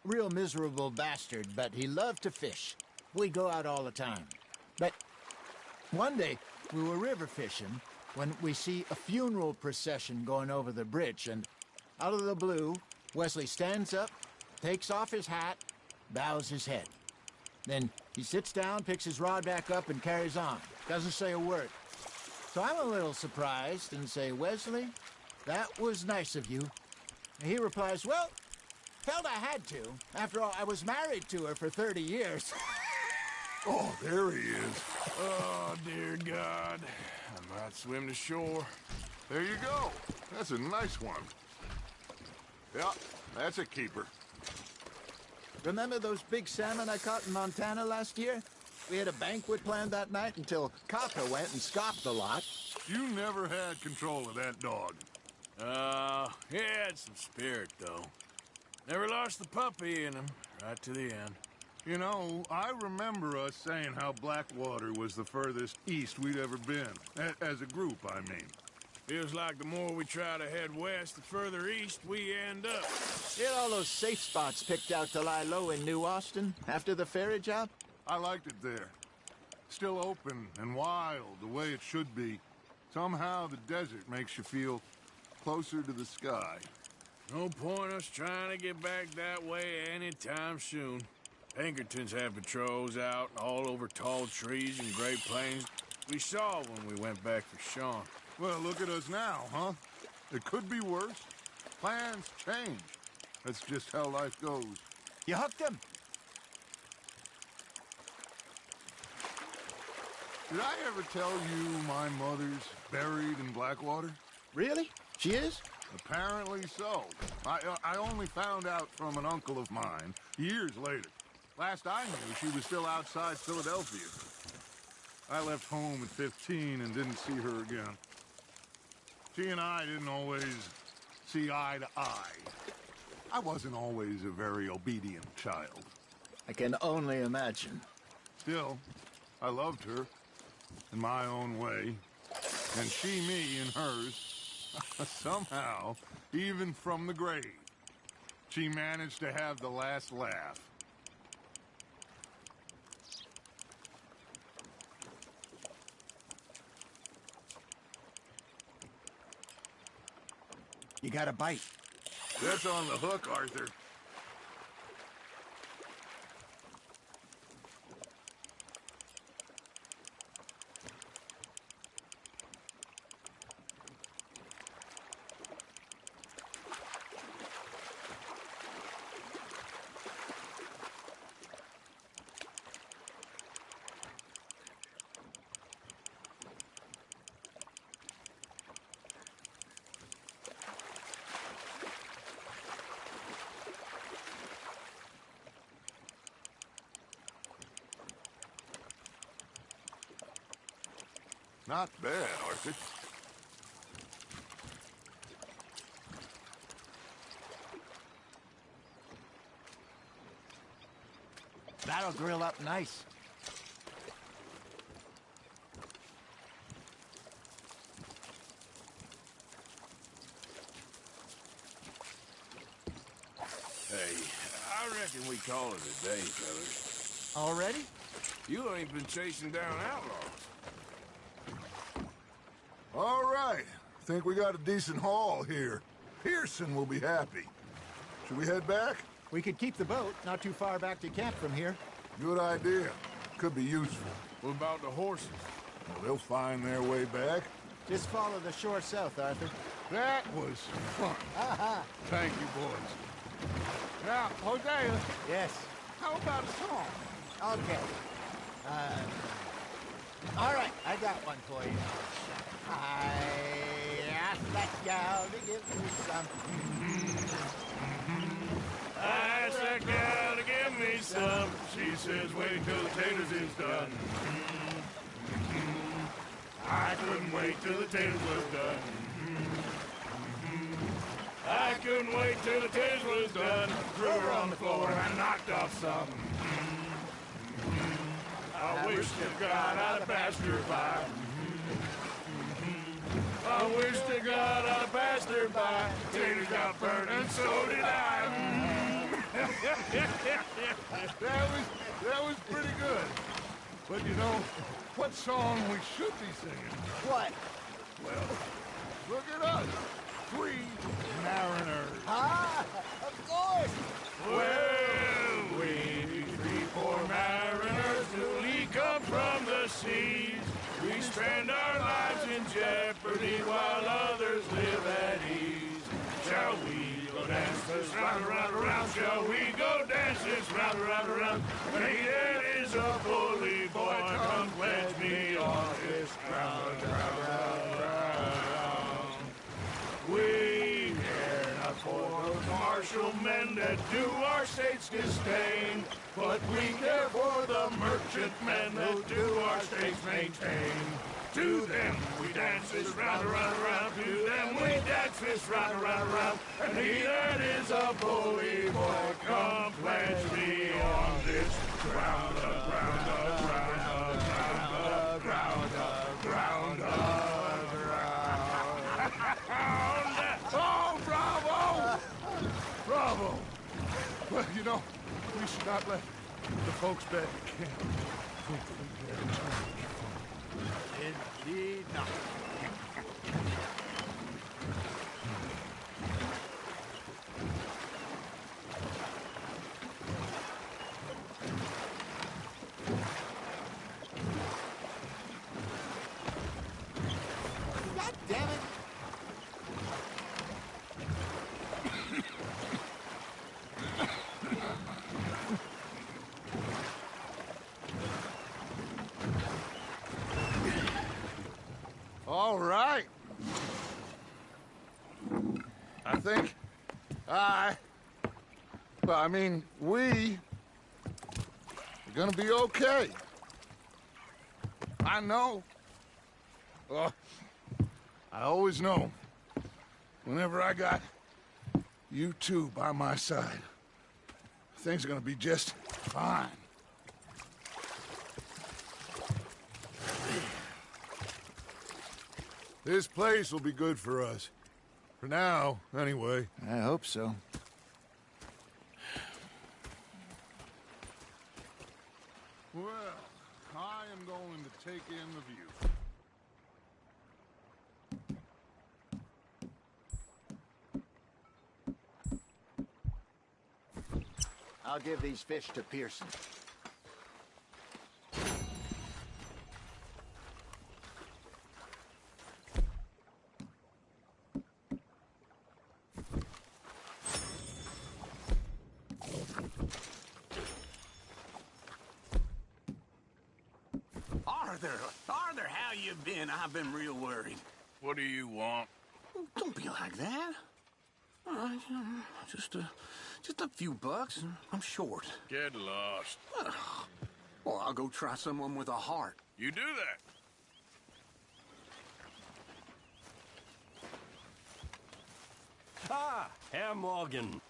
Real miserable bastard, but he loved to fish. We'd go out all the time. But one day, we were river fishing when we see a funeral procession going over the bridge, and out of the blue, Wesley stands up, takes off his hat, bows his head. Then he sits down, picks his rod back up, and carries on. Doesn't say a word. So I'm a little surprised and say, "Wesley, that was nice of you." And he replies, "Well, felt I had to. After all, I was married to her for 30 years. Oh, there he is. Oh, dear God. I might swim to shore. There you go. That's a nice one. Yeah, that's a keeper. Remember those big salmon I caught in Montana last year? We had a banquet planned that night until Cocker went and scoffed a lot. You never had control of that dog. He had some spirit, though. Never lost the puppy in him, right to the end. You know, I remember us saying how Blackwater was the furthest east we'd ever been. As a group, I mean. Feels like the more we try to head west, the further east we end up. You had all those safe spots picked out to lie low in New Austin after the ferry job? I liked it there. Still open and wild, the way it should be. Somehow the desert makes you feel closer to the sky. No point us trying to get back that way anytime soon. Pinkertons have patrols out all over tall trees and Great Plains. We saw when we went back for Sean. Well, look at us now, huh? It could be worse. Plans change. That's just how life goes. You hooked him. Did I ever tell you my mother's buried in Blackwater? Really? She is? Apparently so. I only found out from an uncle of mine years later. Last I knew, she was still outside Philadelphia. I left home at 15 and didn't see her again. She and I didn't always see eye to eye. I wasn't always a very obedient child. I can only imagine. Still, I loved her in my own way, and she me in hers. Somehow, even from the grave, she managed to have the last laugh. You got a bite. That's on the hook, Arthur. Not bad, Arthur. That'll grill up nice. Hey, I reckon we call it a day, fellas. Already? You ain't been chasing down outlaws. All right. Think we got a decent haul here. Pearson will be happy. Should we head back? We could keep the boat not too far back to camp from here. Good idea. Could be useful. What about the horses? Well, they'll find their way back. Just follow the shore south, Arthur. That was fun. Thank you, boys. Now, Hosea. Yes. How about a song? Okay. All right, I got one for you. I asked that gal to give me some. I asked that gal to give me some. She says, wait till the taters is done. I couldn't wait till the taters was done. I couldn't wait till the taters was done. Threw her on the floor and I knocked off some. I wish to God I'd passed her by. I wish to God I passed her by. Taters got burned and so did I. That was pretty good. But you know, what song we should be singing? What? Well, look at us. 3 mariners. Ah, of course. Well, we 3 poor mariners newly come from the seas. We spend our lives in jeopardy while others live at ease. Shall we go dance this round, around, around? Shall we go dance this round, around, around? Hey, there is a bully boy, come pledge me on this ground, ground, ground, ground. We care not for those martial men that do our state's disdain, but we care for the merchant men that do our state's maintain. To them we dance this round, around, around. To them we dance this round, around, around. And he that is a bully boy, come pledge me on this ground, ground, ground, ground, ground, ground, ground, ground. Oh, bravo! Bravo! Well, you know, we should not let the folks back at camp think that we get a turn. Indeed not. God damn it! All right. I think we are gonna be okay. I know. I always know. Whenever I got you two by my side, things are gonna be just fine. This place will be good for us. For now, anyway. I hope so. Well, I am going to take in the view. I'll give these fish to Pearson. Arthur, how you been? I've been real worried. What do you want? Don't be like that. Just a few bucks, and I'm short. Get lost. Well, I'll go try someone with a heart. You do that. Ah, Herr Morgan.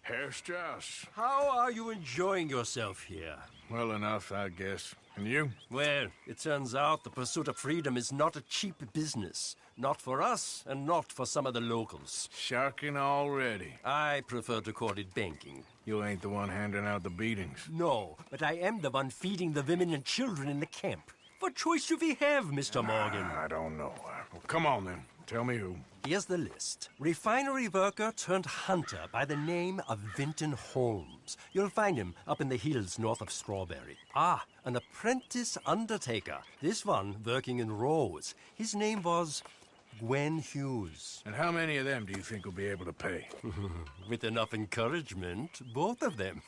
Herr Strauss. How are you enjoying yourself here? Well enough, I guess. And you? Well, it turns out the pursuit of freedom is not a cheap business. Not for us, and not for some of the locals. Sharking already. I prefer to call it banking. You ain't the one handing out the beatings. No, but I am the one feeding the women and children in the camp. What choice do we have, Mr. Morgan? I don't know. Well, come on, then. Tell me who. Here's the list. Refinery worker turned hunter by the name of Vinton Holmes. You'll find him up in the hills north of Strawberry. Ah, an apprentice undertaker. This one working in Rose. His name was Gwen Hughes. And how many of them do you think will be able to pay? With enough encouragement, both of them.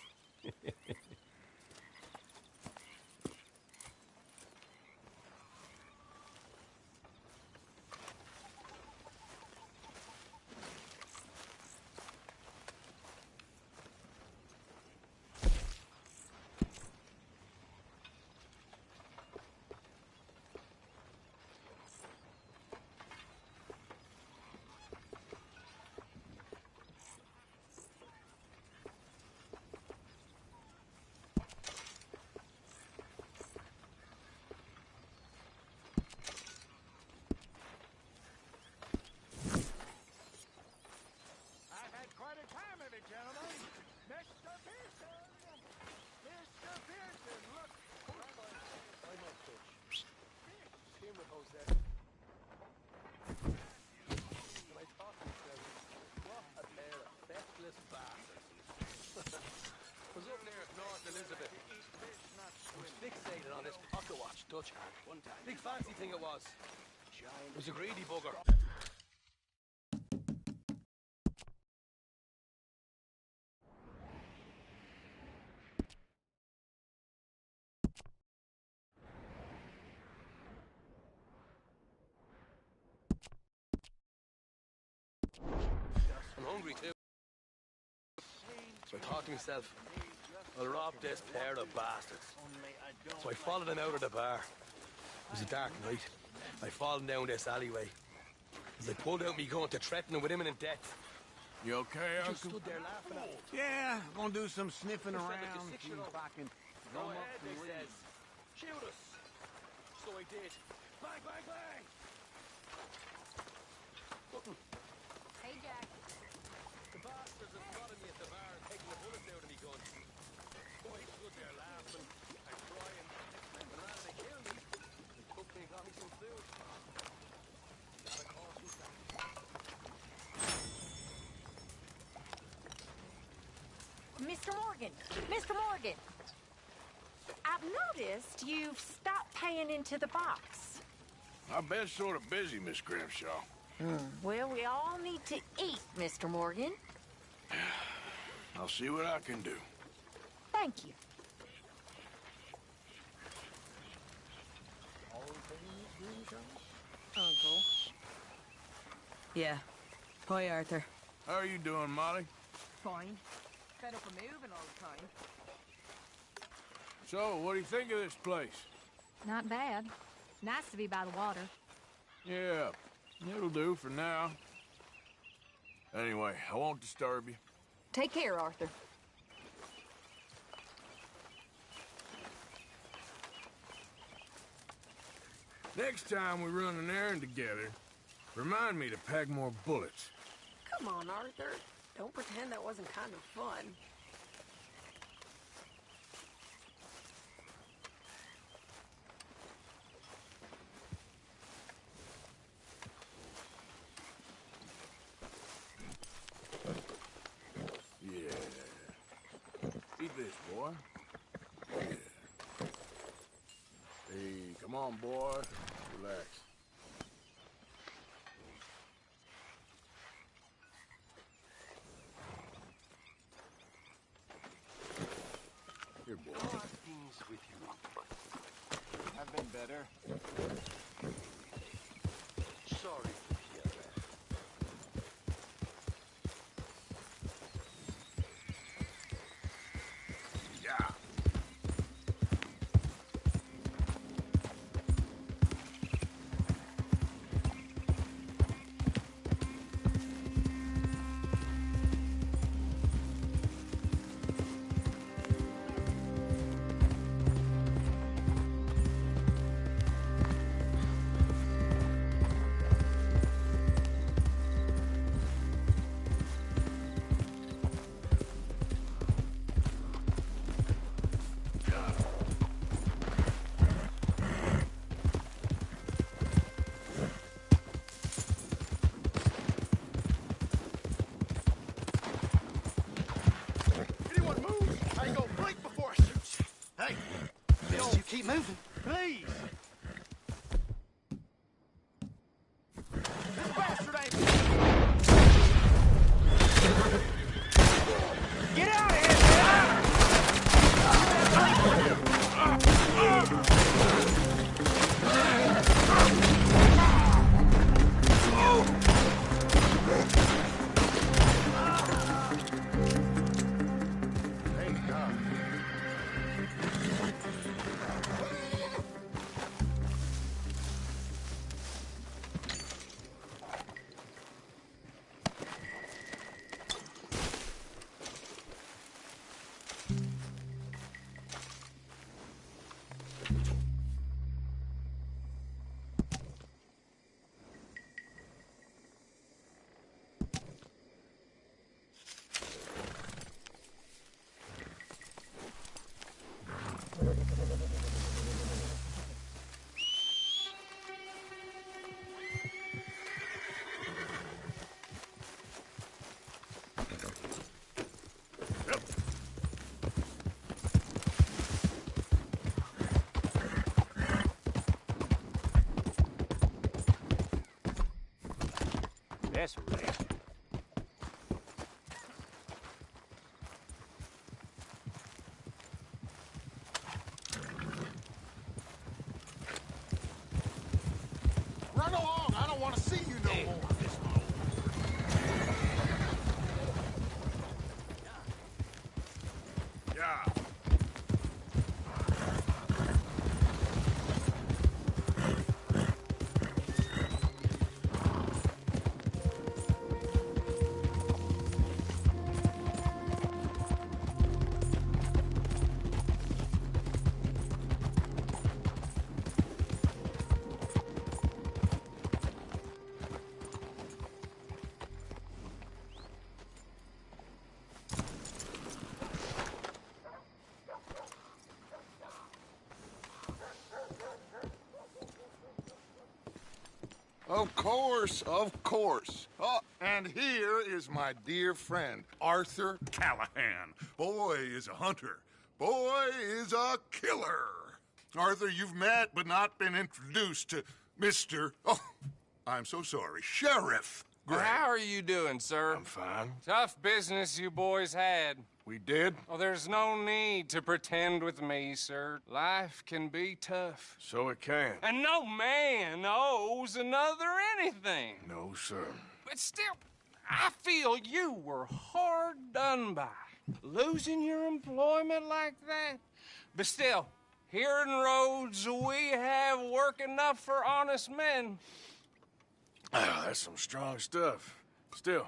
Big fancy thing it was. It was a greedy bugger. I'm hungry too. So I thought to myself, I'll rob this pair of bastards. So I followed them out of the bar. It was a dark night. I followed down this alleyway. As I pulled out me gun to threaten them with imminent death. You okay, I Uncle? just stood there laughing at them. Yeah, gonna do some sniffing Just around. like a six-year-old. Fucking Go drum up ahead, some they reeds. says. Shoot us. So I did. Bang, bang, bang! Nothing. Hey, Jack. The bastards had spotted me at the bar and taken the bullets out of me gun. So I stood there laughing and crying. And rather than kill me, they took me and got me some food. That, of course, was that. Mr. Morgan! Mr. Morgan! I've noticed you've stopped paying into the box. I've been sort of busy, Miss Grimshaw. Well, we all need to eat, Mr. Morgan. I'll see what I can do. Thank you. Uncle. Yeah. Hi, Arthur. How are you doing, Molly? Fine. Fed up of moving all the time. So, what do you think of this place? Not bad. Nice to be by the water. Yeah, it'll do for now. Anyway, I won't disturb you. Take care, Arthur. Next time we run an errand together, Remind me to pack more bullets. Come on, Arthur. Don't pretend that wasn't kind of fun. Yeah. Eat this, boy. Yeah. Hey, come on, boy. Relax. Here, boy. Things with you. I've been better. Sorry to hear that. Yeah. Anyone move? I ain't gonna blink before I shoot you. Hey, best you keep moving, please. This bastard ain't. Get out of here! Thank God. That's right. Run along! I don't want to see you no more! Yeah. Of course, of course. Oh, and here is my dear friend, Arthur Callahan. Boy is a hunter. Boy is a killer. Arthur, you've met but not been introduced to Mr. Oh, I'm so sorry, Sheriff Gray. How are you doing, sir? I'm fine. Tough business you boys had. We did? Oh, there's no need to pretend with me, sir. Life can be tough. So it can. And no man owes another anything. No, sir. But still, I feel you were hard done by. Losing your employment like that. But still, here in Rhodes, we have work enough for honest men. Ah, that's some strong stuff. Still,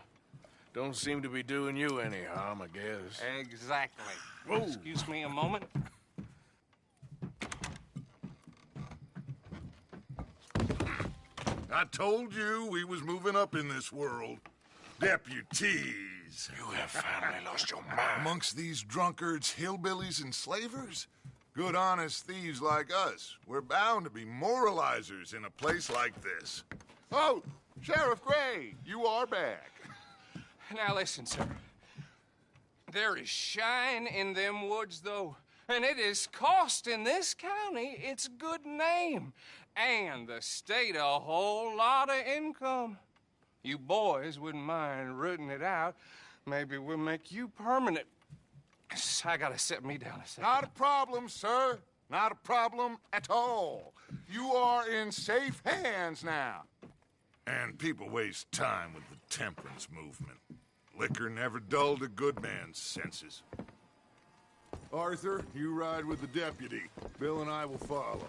don't seem to be doing you any harm, I guess. Exactly. Whoa. Excuse me a moment. I told you we was moving up in this world. Deputies. You have finally lost your mind. Amongst these drunkards, hillbillies, and slavers? Good, honest thieves like us. We're bound to be moralizers in a place like this. Oh, Sheriff Gray, you are back. Now listen, sir. There is shine in them woods, though, and it is costing this county its good name and the state a whole lot of income. You boys wouldn't mind rooting it out. Maybe we'll make you permanent. I gotta sit me down a second. Not a problem, sir. Not a problem at all. You are in safe hands now. And people waste time with the temperance movement. Liquor never dulled a good man's senses. Arthur, you ride with the deputy. Bill and I will follow.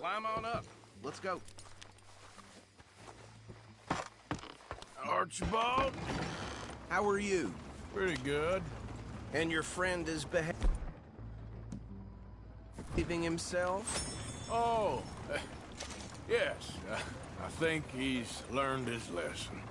Climb on up. Let's go. Archibald? How are you? Pretty good. And your friend is behaving himself? Oh, yes. I think he's learned his lesson.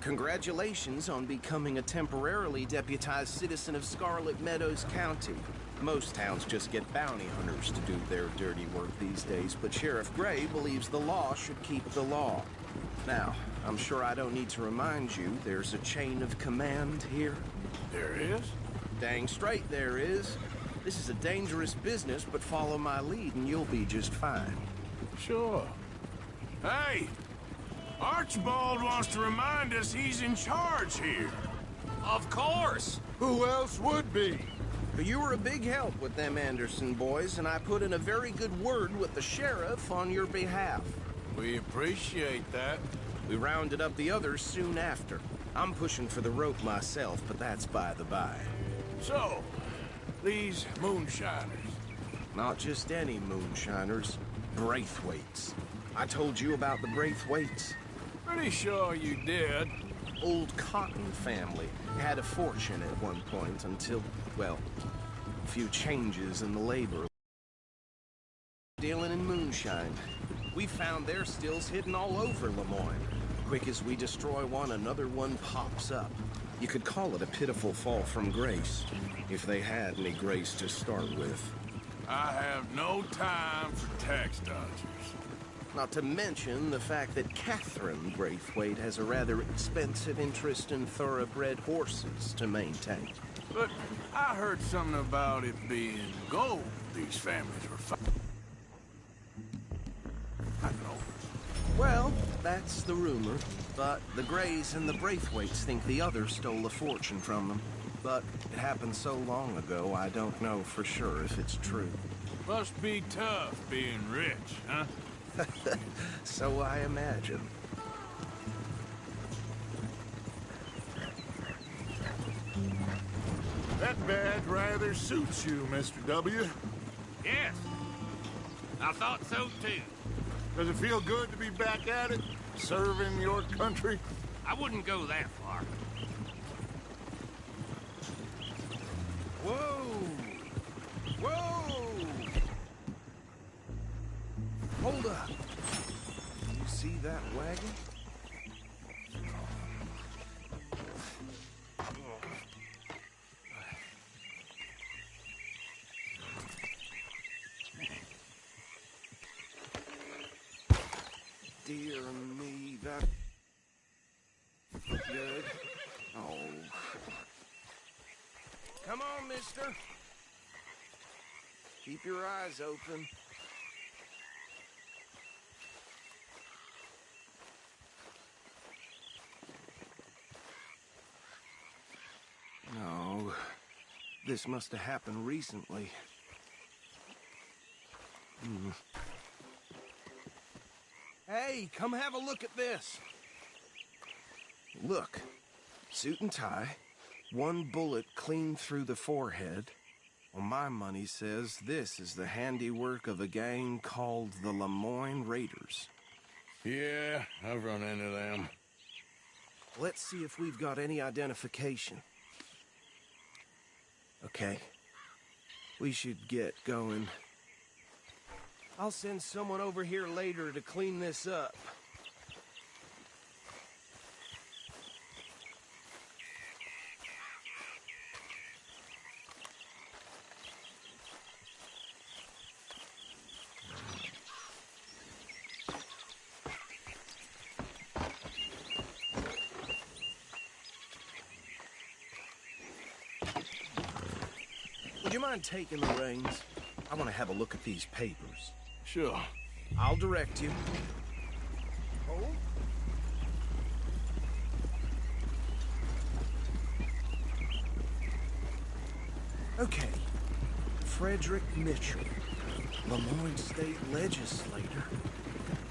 Congratulations on becoming a temporarily deputized citizen of Scarlet Meadows County. Most towns just get bounty hunters to do their dirty work these days, but Sheriff Gray believes the law should keep the law. Now, I'm sure I don't need to remind you there's a chain of command here. There is? Dang straight there is. This is a dangerous business, but follow my lead and you'll be just fine. Sure. Hey! Archibald wants to remind us he's in charge here. Of course! Who else would be? You were a big help with them Anderson boys, and I put in a very good word with the sheriff on your behalf. We appreciate that. We rounded up the others soon after. I'm pushing for the rope myself, but that's by the by. So, these moonshiners. Not just any moonshiners. Braithwaites. I told you about the Braithwaites. Pretty sure you did. Old Cotton family had a fortune at one point until, well, a few changes in the labor. Dealing in moonshine. We found their stills hidden all over Lemoyne. Quick as we destroy one, another one pops up. You could call it a pitiful fall from grace, if they had any grace to start with. I have no time for tax dodgers. Not to mention the fact that Catherine Braithwaite has a rather expensive interest in thoroughbred horses to maintain. But I heard something about it being gold these families were finding. I know. Well, that's the rumor. But the Grays and the Braithwaites think the others stole a fortune from them. But it happened so long ago, I don't know for sure if it's true. Must be tough being rich, huh? So I imagine. That badge rather suits you, Mr. W. Yes. I thought so, too. Does it feel good to be back at it? Serving your country? I wouldn't go that far. Whoa! Whoa! Hold up. You see that wagon? Dear me, that... good. Oh. Come on, mister. Keep your eyes open. No. This must have happened recently. Hey, come have a look at this. Look. Suit and tie. One bullet clean through the forehead. Well, my money says this is the handiwork of a gang called the Lemoyne Raiders. Yeah, I've run into them. Let's see if we've got any identification. Okay. We should get going. I'll send someone over here later to clean this up. Would you mind taking the reins? I want to have a look at these papers. Sure. I'll direct you. Hold. Okay. Frederick Mitchell, Lemoyne State Legislator.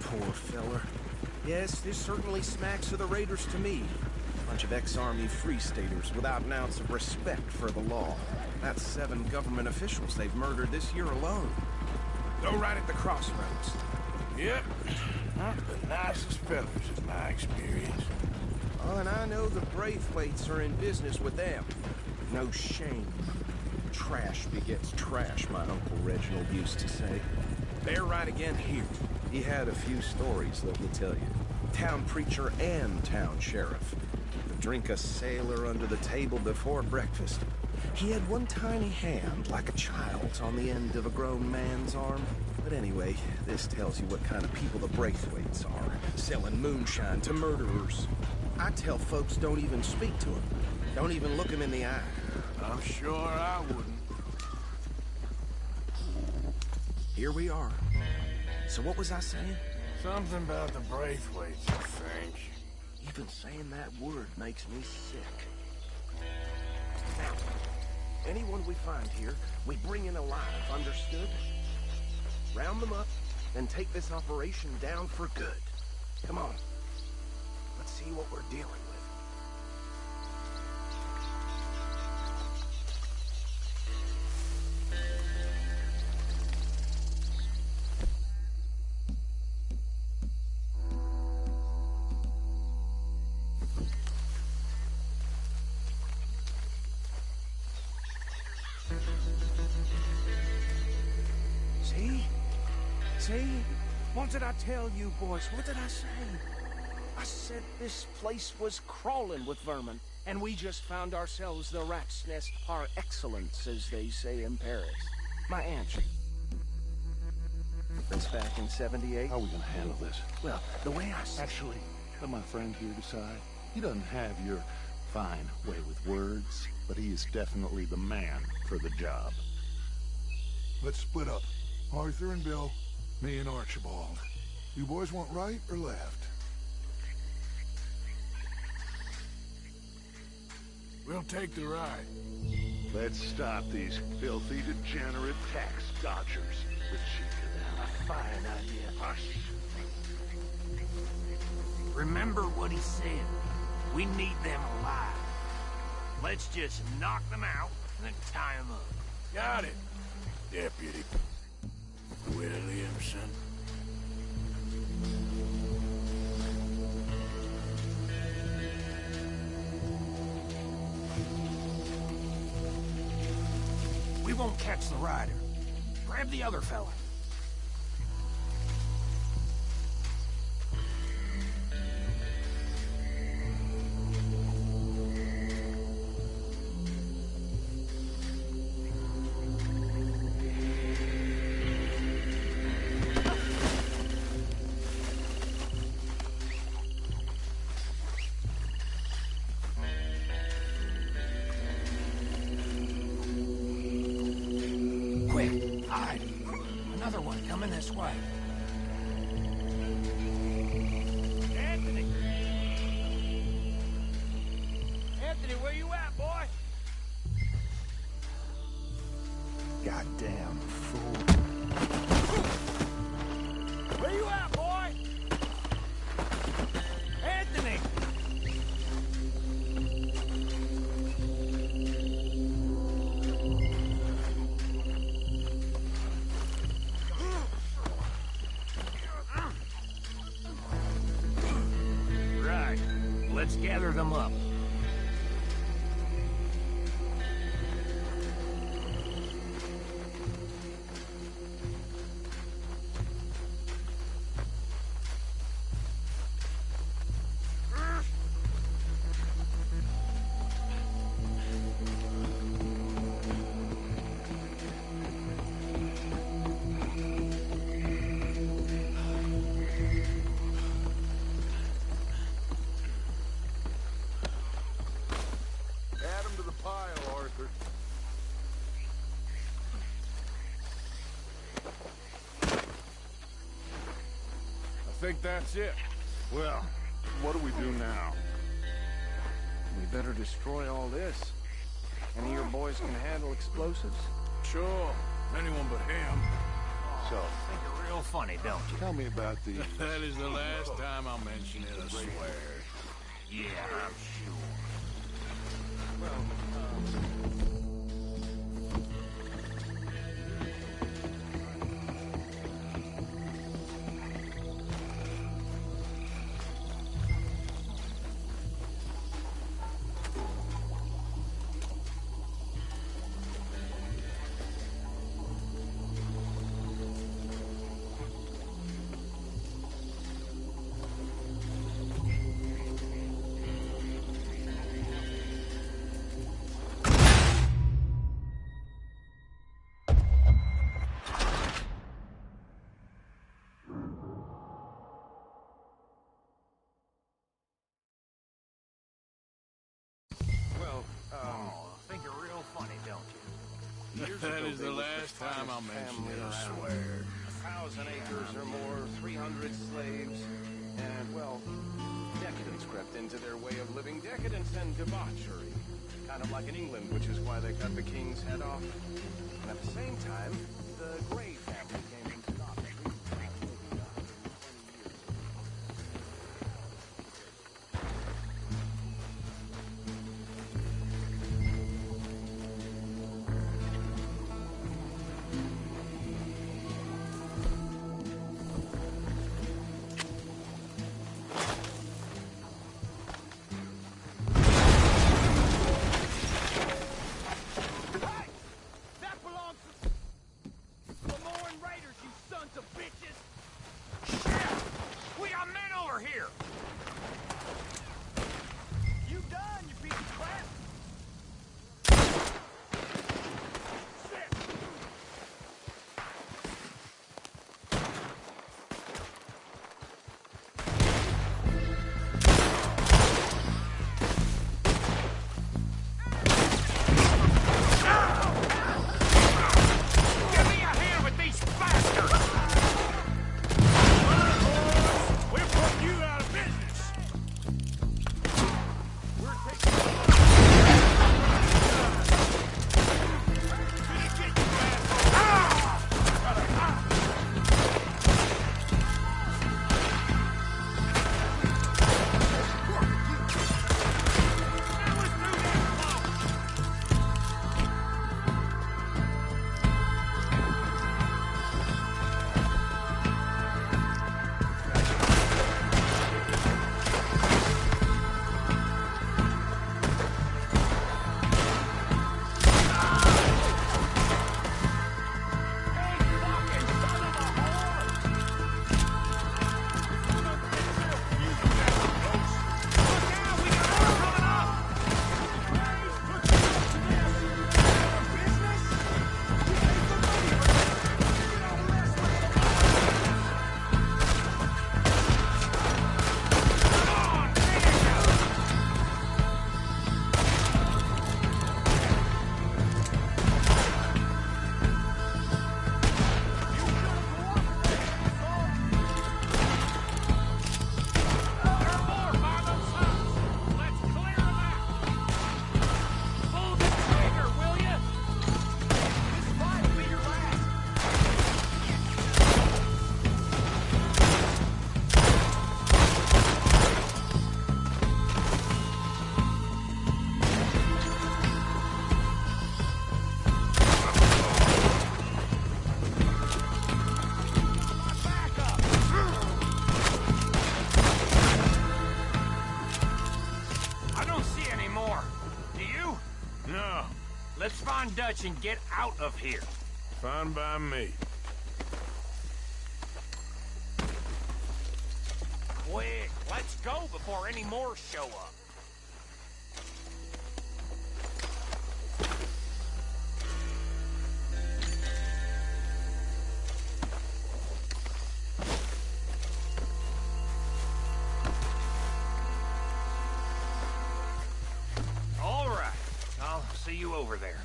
Poor feller. Yes, this certainly smacks of the Raiders to me. Bunch of ex-Army Free Staters without an ounce of respect for the law. That's 7 government officials they've murdered this year alone. Go right at the crossroads. Yep. Not the nicest fellas, in my experience. Oh, and I know the Braithwaites are in business with them. No shame. Trash begets trash, my Uncle Reginald used to say. They're right again here. He had a few stories, let me tell you. Town preacher and town sheriff. Would drink a sailor under the table before breakfast. He had one tiny hand, like a child's, on the end of a grown man's arm. But anyway, this tells you what kind of people the Braithwaites are, selling moonshine to murderers. I tell folks don't even speak to them. Don't even look them in the eye. I'm sure I wouldn't. Here we are. So what was I saying? Something about the Braithwaites, I think. Even saying that word makes me sick. Now, anyone we find here, we bring in alive, understood? Round them up, and take this operation down for good. Come on. Let's see what we're dealing with. See? What did I tell you, boys? What did I say? I said this place was crawling with vermin, and we just found ourselves the rat's nest par excellence, as they say in Paris. My answer. This back in 78. How are we gonna handle this? Well, the way I said... Actually, let my friend here decide. He doesn't have your fine way with words, but he is definitely the man for the job. Let's split up. Arthur and Bill, me and Archibald. You boys want right or left? We'll take the ride. Let's stop these filthy, degenerate tax dodgers. Let's shake it down. A fine idea. Hush. Remember what he said. We need them alive. Let's just knock them out and then tie them up. Got it, Deputy Williamson. We won't catch the rider. Grab the other fella. Another one coming this way. Anthony! Anthony, where you at, boy? Goddamn fool. Where you at, boy? Anthony! Let's gather them up. pile, Arthur. I think that's it. Well, what do we do now? We better destroy all this. Any of your boys can handle explosives? Sure. Anyone but him. So, think you're real funny, don't you? Tell me about the... That is the last time I'll mention it, I swear. Yeah, I'm sure. Think you're real funny, don't you? That is the last time I'll mention it, I swear. 1,000 acres or more, 300 slaves, and, well, decadence crept into their way of living. Decadence and debauchery. Kind of like in England, which is why they cut the king's head off. And at the same time, the Grey family came from Scotland. Dutch and get out of here. Fine by me. Quick, let's go before any more show up. All right, I'll see you over there.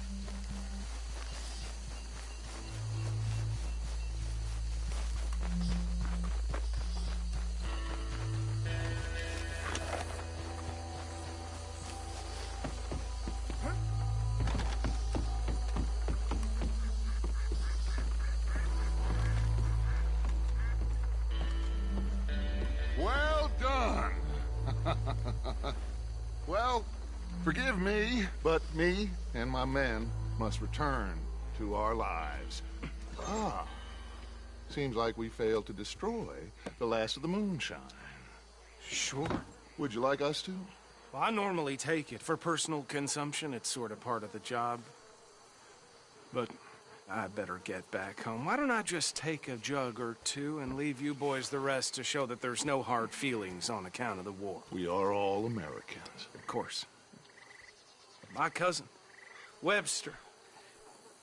Well done. Well, forgive me, but me and my men must return to our lives. Ah, seems like we failed to destroy the last of the moonshine. Sure. Would you like us to? Well, I normally take it. For personal consumption, it's sort of part of the job. But I better get back home. Why don't I just take a jug or two and leave you boys the rest to show that there's no hard feelings on account of the war? We are all Americans. Of course. My cousin, Webster,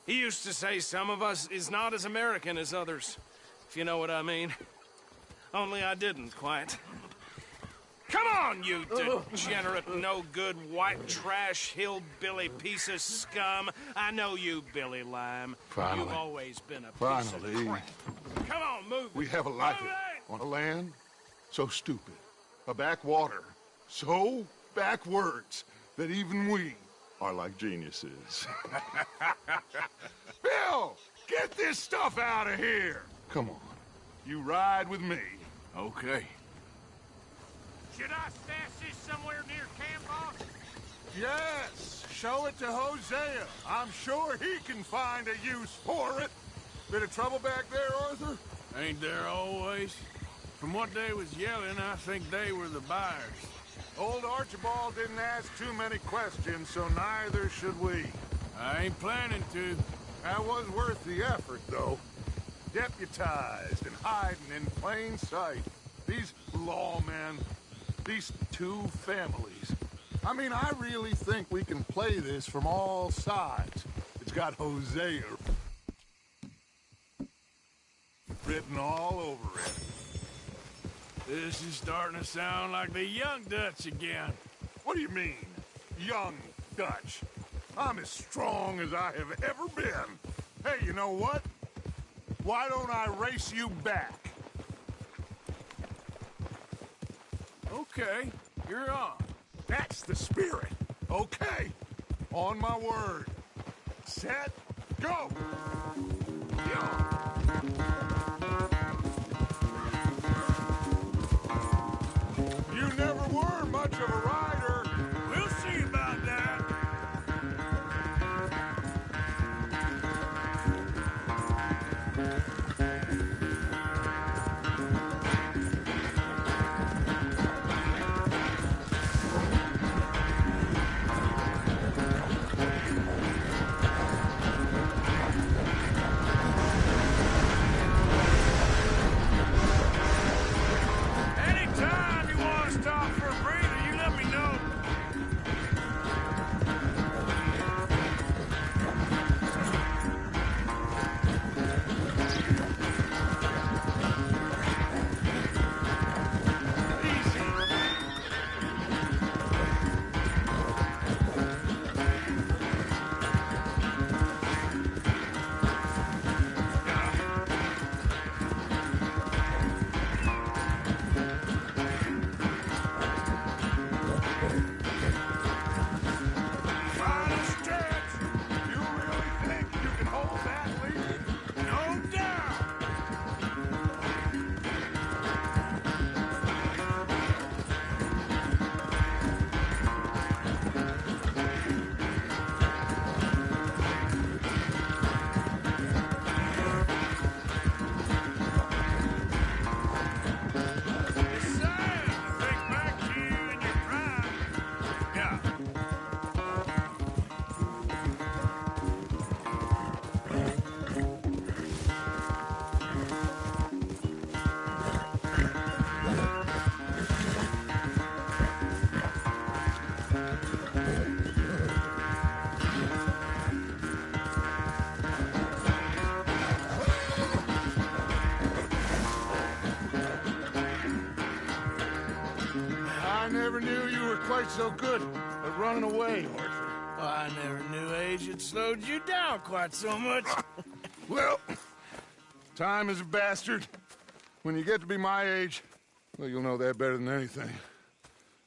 he used to say some of us is not as American as others, if you know what I mean. Only I didn't quite. Come on, you degenerate, no-good, white trash, hillbilly piece of scum. I know you, Billy Lime. Finally. You've always been a piece of crap. Come on, move it. We have a life Move it! on a land so stupid, a backwater so backwards that even we are like geniuses. Bill, get this stuff out of here. Come on, you ride with me. Okay. Should I stash this somewhere near camp, boss? Yes, show it to Hosea. I'm sure he can find a use for it. Bit of trouble back there, Arthur? Ain't there always? From what they was yelling, I think they were the buyers. Old Archibald didn't ask too many questions, so neither should we. I ain't planning to. That was worth the effort, though. Deputized and hiding in plain sight. These lawmen, these two families. I mean, I really think we can play this from all sides. It's got Hosea written all over it. This is starting to sound like the Young Dutch again. What do you mean, Young Dutch? I'm as strong as I have ever been. Hey, you know what? Why don't I race you back? Okay, you're on. That's the spirit. Okay, on my word. Set, go! You never were much of a rider. We'll see about that. Anytime you want to stop for a breather, you let me know. Final stretch. You really think you can hold that lead? No doubt. Yes, sir. Think back to you in your prime. Yeah. I never knew you were quite so good at running away, Arthur. I never knew age had slowed you down quite so much. Well, time is a bastard. When you get to be my age, well, you'll know that better than anything.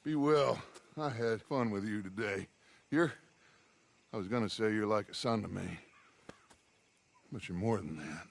Be well. I had fun with you today. I was gonna say you're like a son to me. But you're more than that.